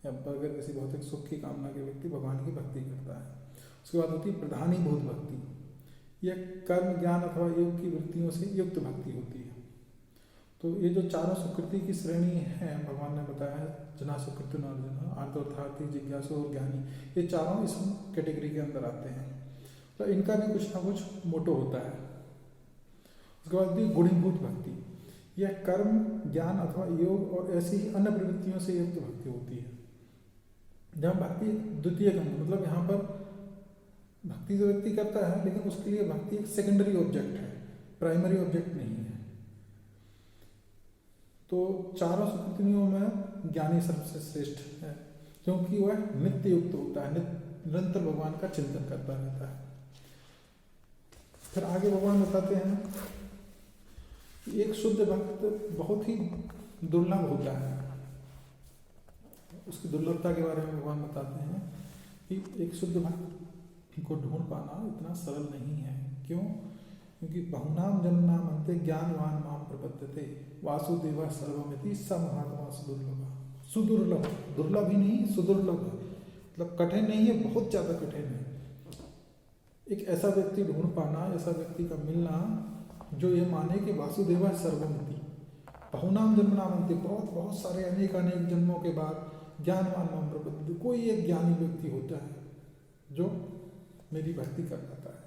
या बगैर किसी भौतिक सुख की कामना के व्यक्ति भगवान की भक्ति करता है। उसके बाद होती है प्रधानीभूत भक्ति, यह कर्म ज्ञान अथवा योग की वृत्तियों से युक्त भक्ति होती है। तो ये जो चारों सुकृति की श्रेणी है भगवान ने बताया है, जना सुकृति अर्जुन, आर्तोर्थार्थी, जिज्ञासु और ज्ञानी, ये चारों इस कैटेगरी के अंदर आते हैं। तो इनका भी कुछ ना कुछ मोटो होता है। उसके बाद भी गुणीभूत भक्ति, यह कर्म ज्ञान अथवा योग और ऐसी ही अन्य प्रवृत्तियों से युक्त भक्ति होती है। जहाँ भक्ति द्वितीय गंध, मतलब यहाँ पर भक्ति जो व्यक्ति करता है, लेकिन उसके लिए भक्ति एक सेकेंडरी ऑब्जेक्ट है, प्राइमरी ऑब्जेक्ट नहीं है। तो चारों सुकृतियों में ज्ञानी सबसे श्रेष्ठ है, क्योंकि वह नित्य युक्त होता है, निरंतर भगवान का चिंतन करता रहता है। फिर आगे भगवान बताते हैं कि एक शुद्ध भक्त बहुत ही दुर्लभ होता है। उसकी दुर्लभता के बारे में भगवान बताते हैं कि एक शुद्ध भक्त को ढूंढ पाना इतना सरल नहीं है। क्यों? क्योंकि बहुनाम जन्मनाम अंते ज्ञानवान माम प्रपद्यते वासुदेव सर्वमिति स महात्मा सुदुर्लभ। सुदुर्लभ, दुर्लभ ही नहीं, सुदुर्लभ है, मतलब कठिन नहीं है, बहुत ज़्यादा कठिन है। एक ऐसा व्यक्ति ढूंढ पाना, ऐसा व्यक्ति का मिलना जो ये माने कि वासुदेव सर्वमिति, बहुनाम जन्मनाम अंते, बहुत सारे अनेक जन्मों के बाद ज्ञानवान माम प्रपद्यते, कोई एक ज्ञानी व्यक्ति होता है जो मेरी भक्ति कर पाता है।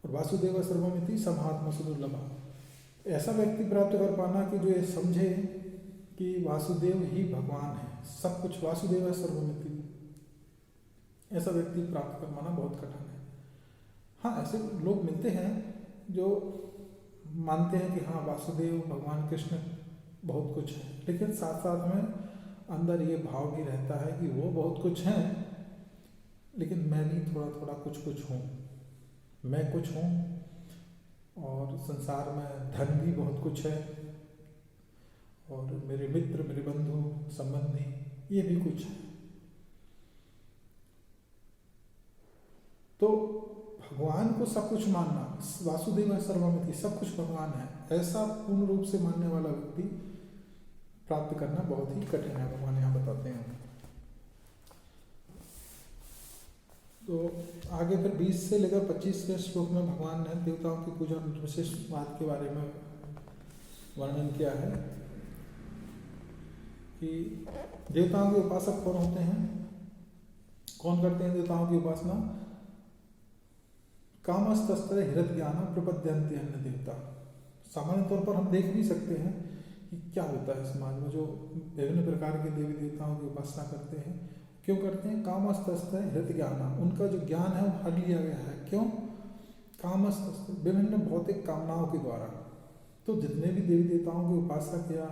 और वासुदेव सर्वमिति स महात्मा सुदुर्लभ, ऐसा व्यक्ति प्राप्त कर पाना कि जो ये समझे कि वासुदेव ही भगवान है, सब कुछ वासुदेव है सर्वमिति, ऐसा व्यक्ति प्राप्त कर पाना बहुत कठिन है। हाँ, ऐसे लोग मिलते हैं जो मानते हैं कि हाँ वासुदेव भगवान कृष्ण बहुत कुछ है, लेकिन साथ साथ में अंदर ये भाव भी रहता है कि वो बहुत कुछ हैं, लेकिन मैं भी थोड़ा थोड़ा कुछ कुछ हूँ, मैं कुछ हूँ, और संसार में धन भी बहुत कुछ है, और मेरे मित्र, मेरे बंधु संबंधी ये भी कुछ है। तो भगवान को सब कुछ मानना, वासुदेव है सर्वमिति, सब कुछ भगवान है, ऐसा पूर्ण रूप से मानने वाला व्यक्ति प्राप्त करना बहुत ही कठिन है, भगवान यहाँ बताते हैं। तो आगे फिर 20 से लेकर 25वें श्लोक में भगवान ने देवताओं की पूजा विशेष बात के बारे में वर्णन किया है कि देवताओं के उपासक कौन होते हैं, कौन करते हैं देवताओं की उपासना। कामस्तस्त्र हृदय ज्ञान प्रपद्यन्ते अन्य देवता। सामान्य तौर पर हम देख भी सकते हैं कि क्या होता है समाज में, जो विभिन्न प्रकार के देवी देवताओं की उपासना करते हैं, क्यों करते हैं। कामस्तस्त्र हृदय ज्ञान, उनका जो ज्ञान है वो हर लिया गया है। क्यों। कामस्तस्त्र, विभिन्न भौतिक कामनाओं के द्वारा। तो जितने भी देवी देवताओं के उपासक या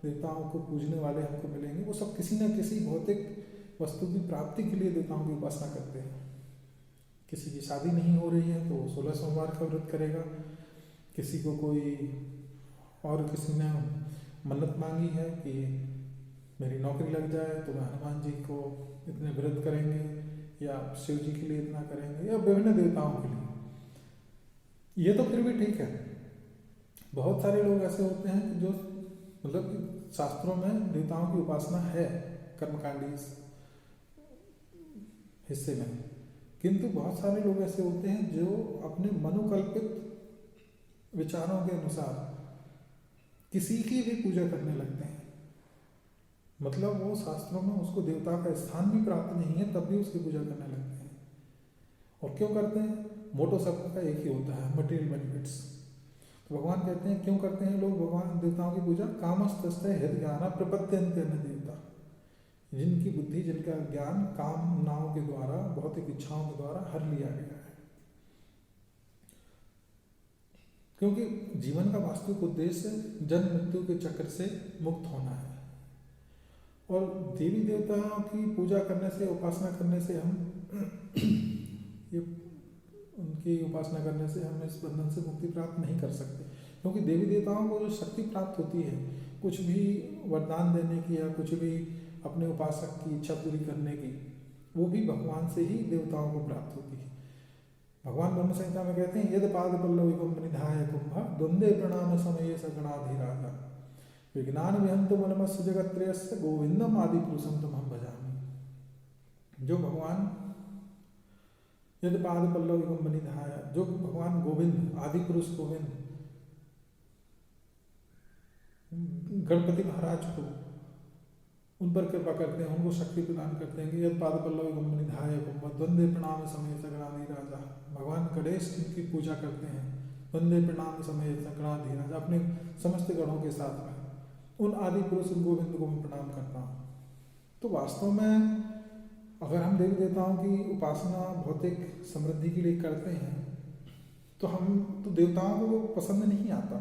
देवताओं को पूजने वाले हमको मिलेंगे, वो सब किसी न किसी भौतिक वस्तु की प्राप्ति के लिए देवताओं की उपासना करते हैं। किसी की शादी नहीं हो रही है तो 16 सोमवार का व्रत करेगा, किसी को कोई और किसी ने मन्नत मांगी है कि मेरी नौकरी लग जाए तो मैं हनुमान जी को इतने व्रत करेंगे, या शिव जी के लिए इतना करेंगे, या विभिन्न देवताओं के लिए। ये तो फिर भी ठीक है। बहुत सारे लोग ऐसे होते हैं कि जो मतलब शास्त्रों में देवताओं की उपासना है कर्मकांडी हिस्से में, किंतु बहुत सारे लोग ऐसे होते हैं जो अपने मनोकल्पित विचारों के अनुसार किसी की भी पूजा करने लगते हैं। मतलब वो शास्त्रों में उसको देवता का स्थान भी प्राप्त नहीं है, तब भी उसकी पूजा करने लगते हैं। और क्यों करते हैं। मोटो सबका एक ही होता है, मटेरियल बेनिफिट्स। तो भगवान कहते हैं क्यों करते हैं लोग भगवान देवताओं की पूजा। कामस्तस्त्र हृदय ज्ञान प्रपद्यन्ते अन्य देवता, जिनकी बुद्धि, जिनका ज्ञान कामनाओं के द्वारा, भौतिक इच्छाओं के द्वारा हर लिया गया है। क्योंकि जीवन का वास्तविक उद्देश्य जन्म मृत्यु के चक्र से मुक्त होना है, और देवी देवताओं की पूजा करने से, उपासना करने से हम ये उनकी उपासना करने से हम इस बंधन से मुक्ति प्राप्त नहीं कर सकते। क्योंकि देवी देवताओं को जो शक्ति प्राप्त होती है कुछ भी वरदान देने की या कुछ भी अपने उपासक की इच्छा पूरी करने की, वो भी भगवान से ही देवताओं को प्राप्त होती है। भगवान ब्रह्म संहिता में कहते हैं यद पाद पल्लविकम निधाय कुंभ द्वंद्वे प्रणाम समय सगणाधिराजा विज्ञान विहंतो मनमस्य जगत्त्रयस्य गोविंदम आदि पुरुषम तमहं भजामि। जो भगवान यद पाद पल्लविकम निधाय, जो भगवान गोविंद, आदि पुरुष गोविंद गणपति महाराज को उन पर कृपा करते हैं, उनको शक्ति प्रदान करते हैं। यद पाद पल्लविकम निधाय कुंभ द्वंद्वे प्रणाम समय सगणाधिराजा। भगवान गणेश इनकी पूजा करते हैं, द्वंद्वे प्रणाम समय सगणाधिराजा, अपने समस्त गणों के साथ में उन आदि पुरुष गोविंद को मैं प्रणाम करता हूँ। तो वास्तव में अगर हम देवी देवताओं की उपासना भौतिक समृद्धि के लिए करते हैं तो हम तो देवताओं को पसंद नहीं आता,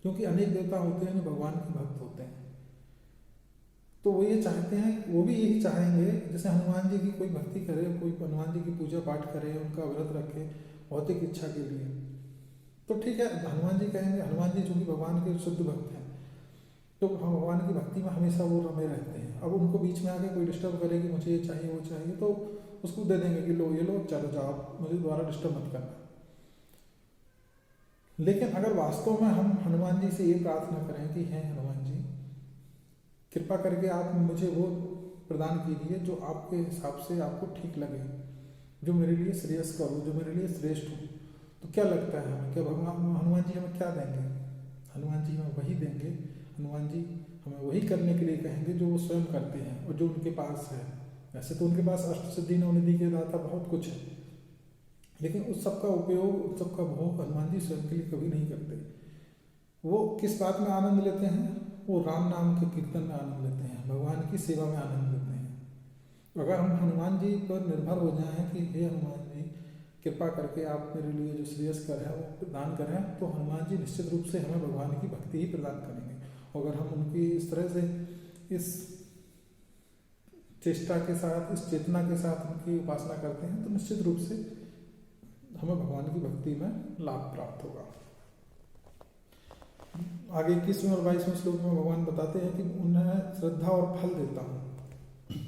क्योंकि अनेक देवता होते हैं जो भगवान के भक्त होते हैं। तो वो ये चाहते हैं, वो भी यही चाहेंगे जैसे हनुमान जी की कोई भक्ति करे, कोई हनुमान जी की पूजा पाठ करे, उनका व्रत रखे भौतिक इच्छा के लिए, तो ठीक है हनुमान जी कहेंगे। हनुमान जी चूंकि भगवान के शुद्ध भक्त हैं तो भगवान की भक्ति में हमेशा वो रमे रहते हैं। अब उनको बीच में आके कोई डिस्टर्ब करेगी, मुझे ये चाहिए वो चाहिए, तो उसको दे देंगे कि लो ये लो, चलो जाओ, मुझे दोबारा डिस्टर्ब मत करना। लेकिन अगर वास्तव में हम हनुमान जी से ये प्रार्थना करें कि हैं हनुमान जी, कृपा करके आप मुझे वो प्रदान कीजिए जो आपके हिसाब से आपको ठीक लगे, जो मेरे लिए श्रेयस्कर हो, जो मेरे लिए श्रेष्ठ हो। तो क्या लगता है हमें, क्या भगवान हनुमान जी हमें क्या देंगे। हनुमान जी हमें वही देंगे, हनुमान जी हमें वही करने के लिए कहेंगे जो वो स्वयं करते हैं और जो उनके पास है। वैसे तो उनके पास अष्ट सिद्धि नवनिधि के दाता बहुत कुछ है, लेकिन उस सब का उपयोग, उस सब का भोग हनुमान जी स्वयं के लिए कभी नहीं करते। वो किस बात में आनंद लेते हैं, वो राम नाम के कीर्तन में आनंद लेते हैं, भगवान की सेवा में आनंद लेते हैं। अगर हम हनुमान जी पर निर्भर हो जाएं कि हे हनुमान जी कृपा करके आप मेरे लिए जो श्रेयस्कर है वो प्रदान करें, तो हनुमान जी निश्चित रूप से हमें भगवान की भक्ति ही प्रदान करेंगे। अगर हम उनकी इस तरह से इस चेष्टा के साथ, इस चेतना के साथ उनकी उपासना करते हैं तो निश्चित रूप से हमें भगवान की भक्ति में लाभ प्राप्त होगा। आगे 21वें और 22वें श्लोक में भगवान बताते हैं कि उन्हें श्रद्धा और फल देता हूँ।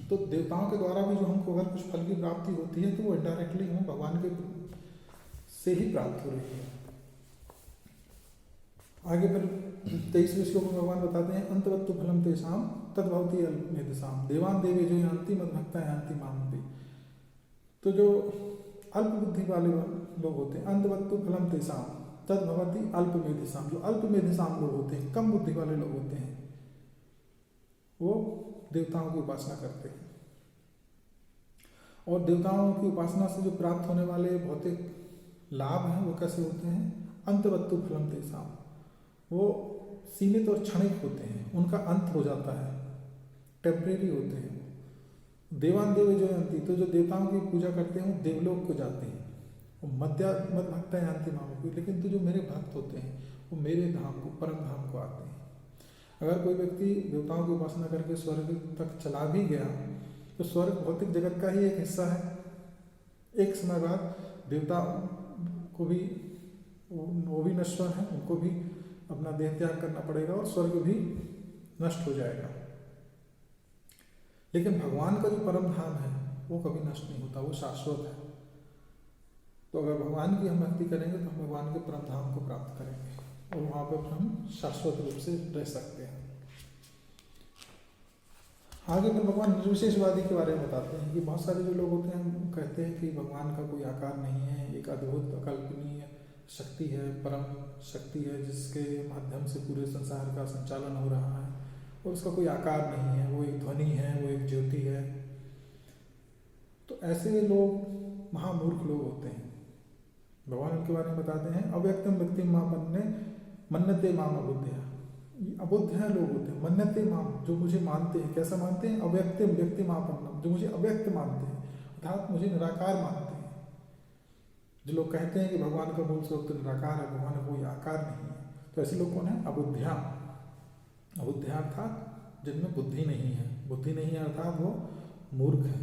तो देवताओं के द्वारा भी जो हमको अगर कुछ फल की प्राप्ति होती है तो वो इनडायरेक्टली हमें भगवान के से ही प्राप्त हो रही है। आगे फिर 23वें श्लोक में भगवान बताते हैं अंतवत्तु फलम तेषां तद्भवति अल्पमेधसाम् देवान् देवे जो यान्ति मद्भक्ता यान्ति मामपि। तो जो अल्प बुद्धि वाले लोग होते हैं, अंतवत्तु फलम तेषां तद्भवति अल्पमेधसाम्, जो अल्पमेधसाम् लोग होते हैं, कम बुद्धि वाले लोग होते हैं, वो देवताओं की उपासना करते हैं। और देवताओं की उपासना से जो प्राप्त होने वाले भौतिक लाभ हैं वो कैसे होते हैं? अंतवत्तु फलम तेषाम्, वो सीमित और क्षणिक होते हैं, उनका अंत हो जाता है, टेम्परेरी होते हैं। देवान देव जो यान्ति, तो जो देवताओं की पूजा करते हैं वो देवलोक को जाते हैं। मद भक्ता यान्ति मामपि, लेकिन तो जो मेरे भक्त होते हैं वो मेरे धाम को, परम धाम को आते हैं। अगर कोई व्यक्ति देवताओं की उपासना करके स्वर्ग तक चला भी गया तो स्वर्ग भौतिक जगत का ही एक हिस्सा है। एक समय बाद देवता को भी, वो भी नश्वर हैं, उनको भी अपना देह त्याग करना पड़ेगा और स्वर्ग भी नष्ट हो जाएगा। लेकिन भगवान का जो परम धाम है वो कभी नष्ट नहीं होता, वो शाश्वत है। तो अगर भगवान की हम भक्ति करेंगे तो हम भगवान के परम धाम को प्राप्त करेंगे और वहाँ पर हम शाश्वत रूप से रह सकते हैं। आगे फिर भगवान निर्विशेषवादी के बारे में बताते हैं कि बहुत सारे जो लोग होते हैं कहते हैं कि भगवान का कोई आकार नहीं है, एक अद्भुत अकल्पनीय शक्ति है, परम शक्ति है जिसके माध्यम से पूरे संसार का संचालन हो रहा है और उसका कोई आकार नहीं है, वो एक ध्वनि है, वो एक ज्योति है। तो ऐसे लोग महामूर्ख लोग होते हैं। भगवान उनके बारे में बताते हैं अव्यक्तम व्यक्ति मापन्ने मन्नते माम अबुद्धया। अबुद्ध है लोग होते हैं, मन्नते माम, जो मुझे मानते हैं। कैसा मानते हैं? अव्यक्तम व्यक्ति मापन्नम, जो मुझे अव्यक्त मानते हैं, अर्थात मुझे निराकार मानते हैं। जो लोग कहते हैं कि भगवान का मूल स्वरूप तो निराकार है, भगवान का कोई आकार नहीं है, तो ऐसे लोग कौन है? अबुद्ध्या। अबुद्ध्या अर्थात जिनमें बुद्धि नहीं है, बुद्धि नहीं है अर्थात वो मूर्ख है।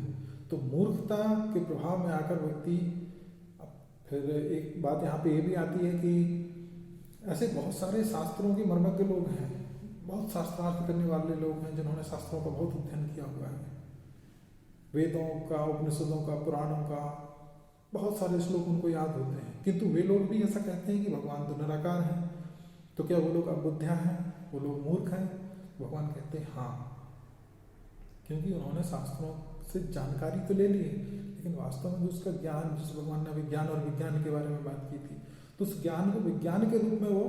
तो मूर्खता के प्रभाव में आकर व्यक्ति, फिर एक बात यहाँ पे ये भी आती है कि ऐसे बहुत सारे शास्त्रों के मर्मज्ञ लोग हैं, बहुत शास्त्रार्थ करने वाले लोग हैं जिन्होंने शास्त्रों का बहुत अध्ययन किया हुआ है, वेदों का, उपनिषदों का, पुराणों का, बहुत सारे श्लोक उनको याद होते हैं, किंतु वे लोग भी ऐसा कहते हैं कि भगवान तो निराकार हैं। तो क्या वो लोग अबुद्ध्या हैं, वो लोग मूर्ख हैं? भगवान कहते हैं हाँ, क्योंकि उन्होंने शास्त्रों से जानकारी तो ले ली है, लेकिन वास्तव में जो उसका ज्ञान, जिस भगवान ने विज्ञान और विज्ञान के बारे में बात की थी, तो उस ज्ञान को विज्ञान के रूप में वो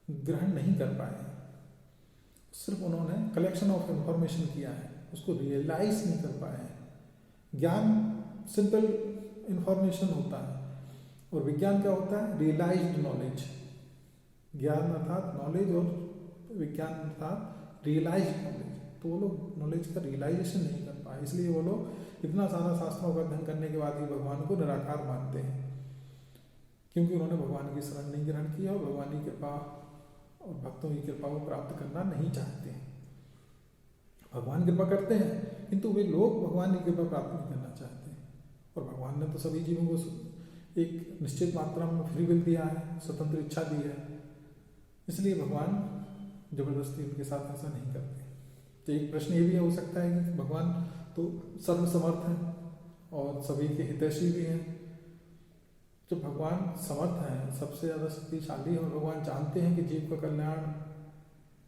ग्रहण नहीं कर पाए। सिर्फ उन्होंने कलेक्शन ऑफ इंफॉर्मेशन किया है, उसको रियलाइज नहीं कर पाए हैं। ज्ञान सिंपल इंफॉर्मेशन होता है और विज्ञान क्या होता है? Realised knowledge. ज्ञान अर्थात नॉलेज और विज्ञान अर्थात रियलाइज्ड नॉलेज। तो वो लोग नॉलेज का रियलाइजेशन नहीं कर पाए, इसलिए वो लोग इतना सारा शास्त्रों का अध्ययन करने के बाद भी भगवान को निराकार मानते हैं, क्योंकि उन्होंने भगवान की शरण नहीं ग्रहण किया और भगवान की कृपा और भक्तों की कृपा को प्राप्त करना नहीं चाहते हैं। भगवान कृपा करते हैं किंतु वे लोग भगवान की कृपा प्राप्त नहीं करना चाहते हैं। और भगवान ने तो सभी जीवों को एक निश्चित मात्रा में फ्री विल दिया है, स्वतंत्र इच्छा दी है, इसलिए भगवान जबरदस्ती उनके साथ ऐसा नहीं करते। तो एक प्रश्न ये भी हो सकता है कि भगवान तो सर्वसमर्थ हैं और सभी के हितैषी भी हैं। तो भगवान समर्थ हैं, सबसे ज़्यादा शक्तिशाली है और भगवान जानते हैं कि जीव का कल्याण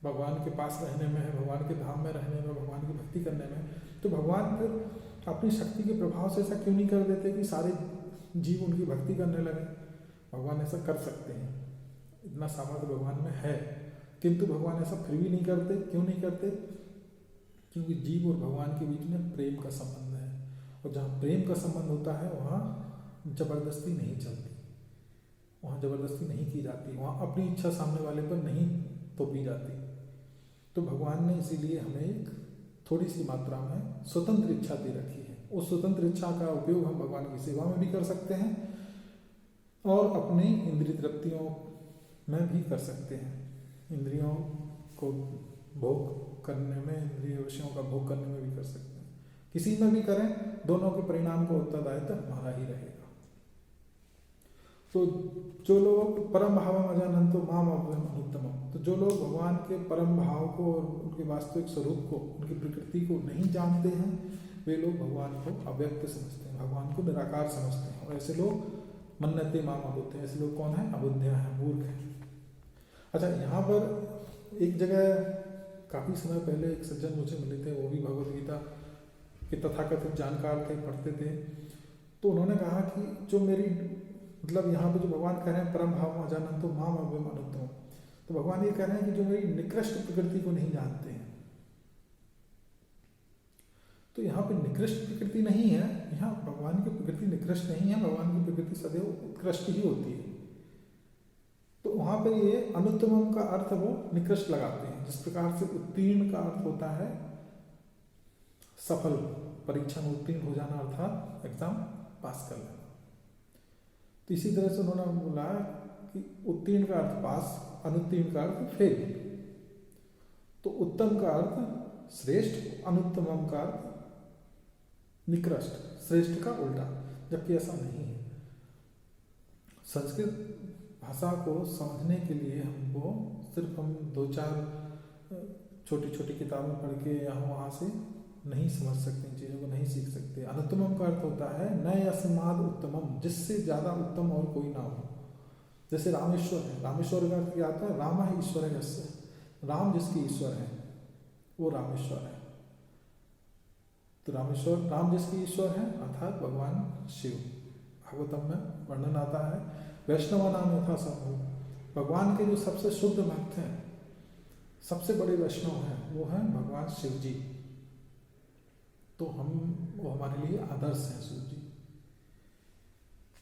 भगवान के पास रहने में है, भगवान के धाम में रहने में, भगवान की भक्ति करने में। तो भगवान फिर अपनी शक्ति के प्रभाव से ऐसा क्यों नहीं कर देते कि सारे जीव उनकी भक्ति करने लगे? भगवान ऐसा कर सकते हैं, इतना सामर्थ्य भगवान में है, किंतु भगवान ऐसा फिर भी नहीं करते। क्यों नहीं करते? क्योंकि जीव और भगवान के बीच में प्रेम का संबंध है, और जहाँ प्रेम का संबंध होता है वहाँ जबरदस्ती नहीं चलती, वहाँ जबरदस्ती नहीं की जाती, वहाँ अपनी इच्छा सामने वाले पर नहीं तो पी जाती। तो भगवान ने इसीलिए हमें एक थोड़ी सी मात्रा में स्वतंत्र इच्छा दे रखी है। उस स्वतंत्र इच्छा का उपयोग हम भगवान की सेवा में भी कर सकते हैं और अपनी इंद्रिय तृप्तियों में भी कर सकते हैं। इंद्रियों को भोग करने में, इंद्रिय विषयों का भोग करने में भी कर सकते हैं। किसी में भी करें, दोनों के परिणाम का उत्तरदायित्व हमारा ही रहेगा। तो जो लोग परम भावम अजानन्तो माम अव्ययम अनुत्तमम, तो जो लोग भगवान के परम भाव को और उनके वास्तविक स्वरूप को, उनकी प्रकृति को नहीं जानते हैं, वे लोग भगवान को अव्यक्त समझते हैं, भगवान को निराकार समझते हैं। और ऐसे लोग मन्नते माम अबुद्धे, ऐसे लोग कौन है? अबुद्धया है, मूर्ख है। अच्छा, यहाँ पर एक जगह काफ़ी समय पहले एक सज्जन मुझे मिले थे, वो भी भगवद गीता के तथाकथित जानकार थे, पढ़ते थे। तो उन्होंने कहा कि जो मेरी मतलब यहाँ पे जो भगवान कह रहे हैं परम भाव अजानन्तो माम अव्ययम अनुत्तमम, तो भगवान ये कह रहे हैं कि जो मेरी निकृष्ट प्रकृति को नहीं जानते हैं। तो यहाँ पे निकृष्ट प्रकृति नहीं है, यहाँ भगवान की प्रकृति निकृष्ट नहीं है, भगवान की प्रकृति सदैव उत्कृष्ट ही होती है। तो वहाँ पर ये अनुत्तमम का अर्थ वो निकृष्ट लगाते हैं। जिस प्रकार से उत्तीर्ण का अर्थ होता है सफल, परीक्षा में उत्तीर्ण हो जाना, अर्थात एग्जाम पास कर लेना। तो इसी तरह से उन्होंने बोला कि उत्तीर्ण का अर्थ पास, अनुत्तीर्ण का अर्थ फेल। तो उत्तम का अर्थ श्रेष्ठ, अनुत्तमम का अर्थ निकृष्ट, श्रेष्ठ का उल्टा, जबकि ऐसा नहीं है। संस्कृत भाषा को समझने के लिए हमको सिर्फ हम 2-4 छोटी छोटी किताबें पढ़ के यहाँ वहाँ से नहीं समझ सकते, इन चीज़ों को नहीं सीख सकते। अनुत्तमम का अर्थ होता है न यस्माद् उत्तमम, जिससे ज़्यादा उत्तम और कोई ना हो। जैसे रामेश्वर है, रामेश्वर का अर्थ क्या आता है? राम है ईश्वर है, यस्य, राम जिसकी ईश्वर है वो रामेश्वर है। तो रामेश्वर, राम जिसकी ईश्वर है अर्थात भगवान शिव। भागवतम में वर्णन आता है वैष्णव नाम यथा समूह, भगवान के जो सबसे शुद्ध भक्त हैं, सबसे बड़े वैष्णव हैं, वो हैं भगवान शिव जी। तो वो हमारे लिए आदर्श हैं। शिव जी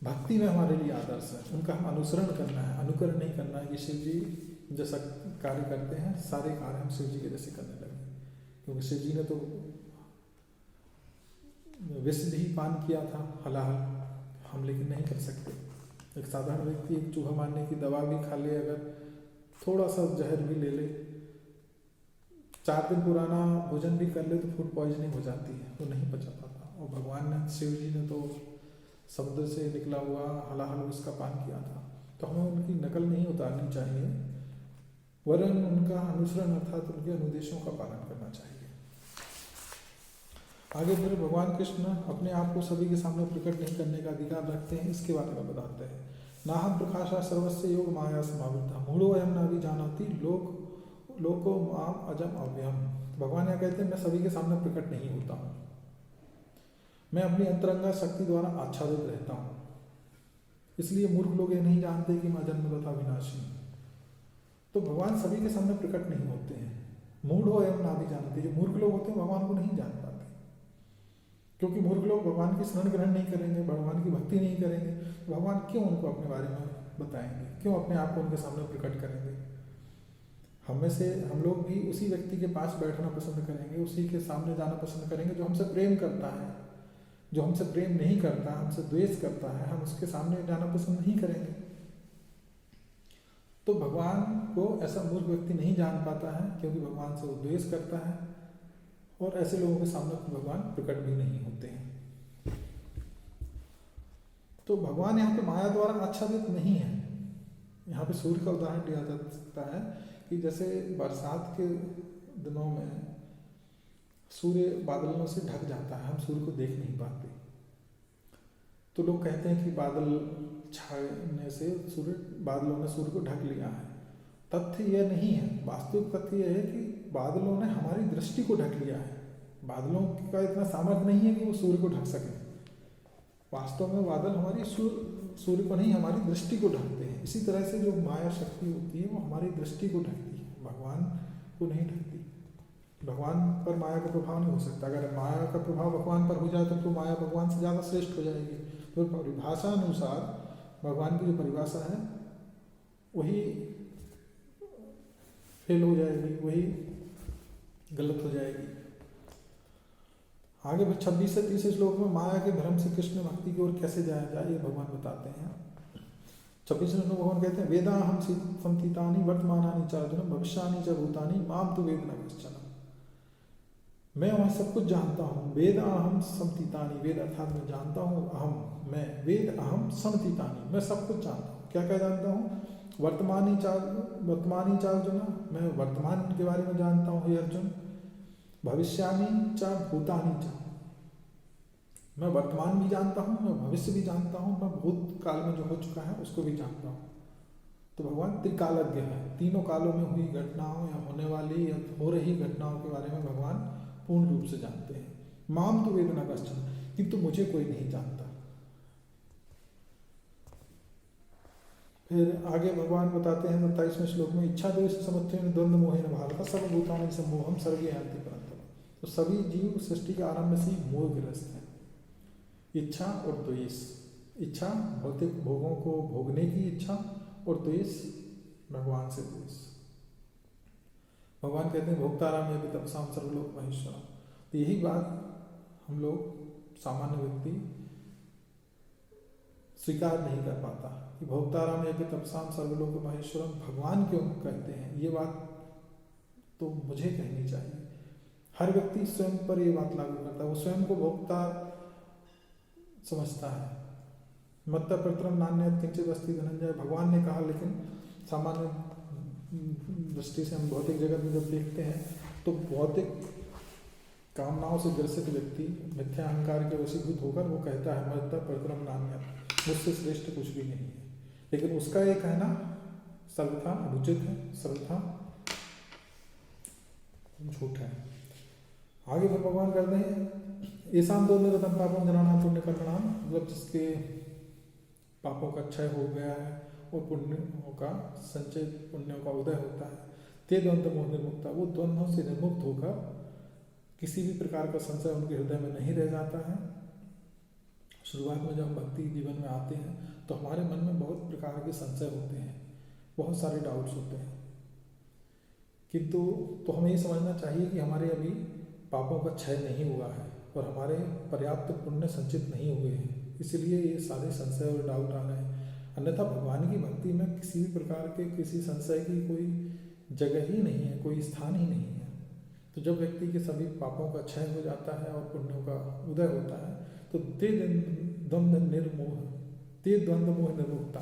भक्ति में हमारे लिए आदर्श है, उनका हम अनुसरण करना है, अनुकरण नहीं करना है कि शिव जी जैसा कार्य करते हैं सारे कार्य हम शिव जी के जैसे करने लगे। क्योंकि शिव जी ने तो विष भी पान किया था, हलाहल, हम लेकिन नहीं कर सकते। एक साधारण व्यक्ति एक चूहा मारने की दवा भी खा ले, अगर थोड़ा सा जहर भी ले ले, 4 दिन पुराना भोजन भी कर ले तो फूड पॉइजनिंग हो जाती है, वो नहीं पचा पाता। और भगवान ने, शिव जी ने तो समुद्र से निकला हुआ हलाहल उसका पान किया था। तो हमें उनकी नकल नहीं उतारनी चाहिए, वरन उनका अनुसरण अर्थात उनके अनुदेशों का पालन करना चाहिए। आगे फिर भगवान कृष्ण अपने आप को सभी के सामने प्रकट नहीं करने का अधिकार रखते हैं, इसके बारे में बताते हैं। नाहम प्रकाशा सर्वस्य योग माया समावृता मूढ़ो अयम न विजानाति लोको माम अजम अव्ययम। भगवान यह कहते हैं मैं सभी के सामने प्रकट नहीं होता हूँ, मैं अपनी अंतरंगा शक्ति द्वारा आच्छादित रहता हूँ। इसलिए मूर्ख लोग ये नहीं जानते कि मैं जन्म तथा विनाशी हूँ। तो भगवान सभी के सामने प्रकट नहीं होते हैं। मूढ़ो एवं ना भी जानते, जो मूर्ख लोग होते हैं भगवान को नहीं जान पाते, क्योंकि मूर्ख लोग भगवान की शरण ग्रहण नहीं करेंगे, भगवान की भक्ति नहीं करेंगे। भगवान क्यों उनको अपने बारे में बताएंगे, क्यों अपने आप को उनके सामने प्रकट करेंगे? हम में से हम लोग भी उसी व्यक्ति के पास बैठना पसंद करेंगे, उसी के सामने जाना पसंद करेंगे जो हमसे प्रेम करता है। जो हमसे प्रेम नहीं करता, हमसे द्वेष करता है, हम उसके सामने जाना पसंद नहीं करेंगे। तो भगवान को ऐसा मूर्ख व्यक्ति नहीं जान पाता है, क्योंकि भगवान से वो द्वेष करता है, और ऐसे लोगों के सामने भगवान प्रकट भी नहीं होते हैं। तो भगवान यहाँ पे माया द्वारा आच्छादित नहीं है। यहाँ पे सूर्य का उदाहरण लिया जा सकता है कि जैसे बरसात के दिनों में सूर्य बादलों से ढक जाता है, हम सूर्य को देख नहीं पाते। तो लोग कहते हैं कि बादल छाने से सूर्य, बादलों ने सूर्य को ढक लिया है। तथ्य यह नहीं है, वास्तविक तथ्य यह है कि बादलों ने हमारी दृष्टि को ढक लिया है। बादलों का इतना सामर्थ्य नहीं है कि वो सूर्य को ढक सके। वास्तव में बादल हमारी सूर्य को नहीं, हमारी दृष्टि को ढकते हैं। इसी तरह से जो माया शक्ति होती है वो हमारी दृष्टि को ढकती है, भगवान को नहीं ढकती। भगवान पर माया का प्रभाव नहीं हो सकता। अगर माया का प्रभाव भगवान पर हो जाए तो माया भगवान से ज़्यादा श्रेष्ठ हो जाएगी। तो परिभाषा अनुसार भगवान की जो परिभाषा है वही फेल हो जाएगी, वही गलत हो जाएगी। आगे फिर 26 से 30 श्लोक में माया के भ्रम से कृष्ण भक्ति की ओर कैसे जाया जाए ये भगवान बताते हैं। 26 श्लोक में भगवान कहते हैं वेदा हम संतीतानि वर्तमानानि च अर्जुन भविष्यानि च भूतानि माम तु वेद न कश्चन। मैं वह सब कुछ जानता हूँ। वेद अहम समतीतानि, वेद अर्थात मैं जानता हूँ, अहम मैं, वेद अहम समतीतानि, मैं सब कुछ जानता हूँ। क्या क्या जानता हूँ? वर्तमानी च अर्जुन, मैं वर्तमान के बारे में जानता हूँ हे अर्जुन। भविष्यानि च भूतानि च, मैं वर्तमान भी जानता हूँ, मैं भविष्य भी जानता हूँ, मैं भूतकाल में जो हो चुका है उसको भी जानता हूँ। तो भगवान त्रिकालज्ञ है, तीनों कालों में हुई घटनाओं या होने वाली या हो रही घटनाओं के बारे में भगवान पूर्ण रूप से जानते हैं। माम तो वेद न कश्चन, किंतु मुझे कोई नहीं जानता। फिर आगे भगवान बताते हैं 27वें श्लोक में इच्छा द्वेष समुत्थेन द्वंद्व मोहेन भारत सर्वभूतानि सम्मोहम सर्गे यान्ति परन्तप। तो सभी जीव सृष्टि के आरंभ से ही मोहग्रस्त हैं। इच्छा और द्वेष, इच्छा भौतिक भोगों को भोगने की इच्छा और द्वेष भगवान से द्वेष। भगवान कहते हैं भोक्ताराम यदि तपसाम सर्वलोक महेश्वरम। तो यही बात हम लोग सामान्य व्यक्ति स्वीकार नहीं कर पाता कि भोक्ताराम यज्ञ तपसाम सर्वलोक महेश्वरम भगवान क्यों कहते हैं। ये बात तो मुझे कहनी चाहिए। हर व्यक्ति स्वयं पर ये बात लागू करता है, वो स्वयं को भोक्ता समझता है। मत्त प्रतरम नान्यत् किंचित् अस्ति धनंजय, भगवान ने कहा, लेकिन सामान्य दृष्टि से हम भौतिक जगत में जब देखते हैं तो भौतिक कामनाओं से ग्रसित व्यक्ति मिथ्या अहंकार के वशीभूत होकर वो कहता है मत्त प्रतरम नान्यत्, मुझसे श्रेष्ठ कुछ भी नहीं है। लेकिन उसका ये कहना सर्वथा अनुचित है, सर्वथा झूठ है। आगे फिर भगवान कहते हैं ऐसाम दो निरतम पापम जनानाम पुण्य कर्मणाम, मतलब जिसके पापों का क्षय हो गया है और पुण्यों का संचय, पुण्यों का उदय होता है। ते द्वंद्व मोह निर्मुक्ता, वो द्वंद्वों से निर्मुक्त होकर किसी भी प्रकार का संशय उनके हृदय में नहीं रह जाता है। शुरुआत में जब हम भक्ति जीवन में आते हैं तो हमारे मन में बहुत प्रकार के संशय होते हैं, बहुत सारे डाउट्स होते हैं, किंतु तो हमें ये समझना चाहिए कि हमारे अभी पापों का क्षय नहीं हुआ है और हमारे पर्याप्त पुण्य संचित नहीं हुए हैं, इसलिए ये सारे संशय और डाउट आ रहे हैं। अन्यथा भगवान की भक्ति में किसी भी प्रकार के किसी संशय की कोई जगह ही नहीं है, कोई स्थान ही नहीं है। तो जब व्यक्ति के सभी पापों का क्षय हो जाता है और पुण्यों का उदय होता है तो ते द्वंद्व निर्मोह, ते द्वंद्व मोह निर्मुक्ता,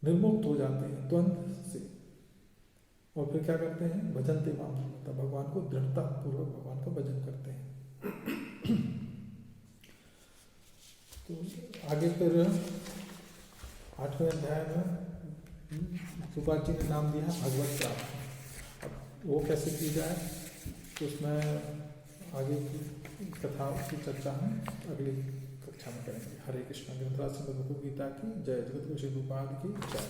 निर्मुक्त हो जाते हैं द्वंद्व से। और फिर क्या करते हैं? भजनते माम, भगवान को दृढ़ता पूर्वक भगवान का भजन करते हैं। तो आगे फिर 8वें अध्याय में सुभाष जी ने नाम दिया भगवत प्राप्ति। अब वो कैसे की जाए तो उसमें आगे की कथा की चर्चा हम अगली कक्षा में करेंगे। हरे कृष्ण। ग्रंथराज श्रीमद् भगवद गीता की जय। जगत गुरु श्री रूपाद की जय।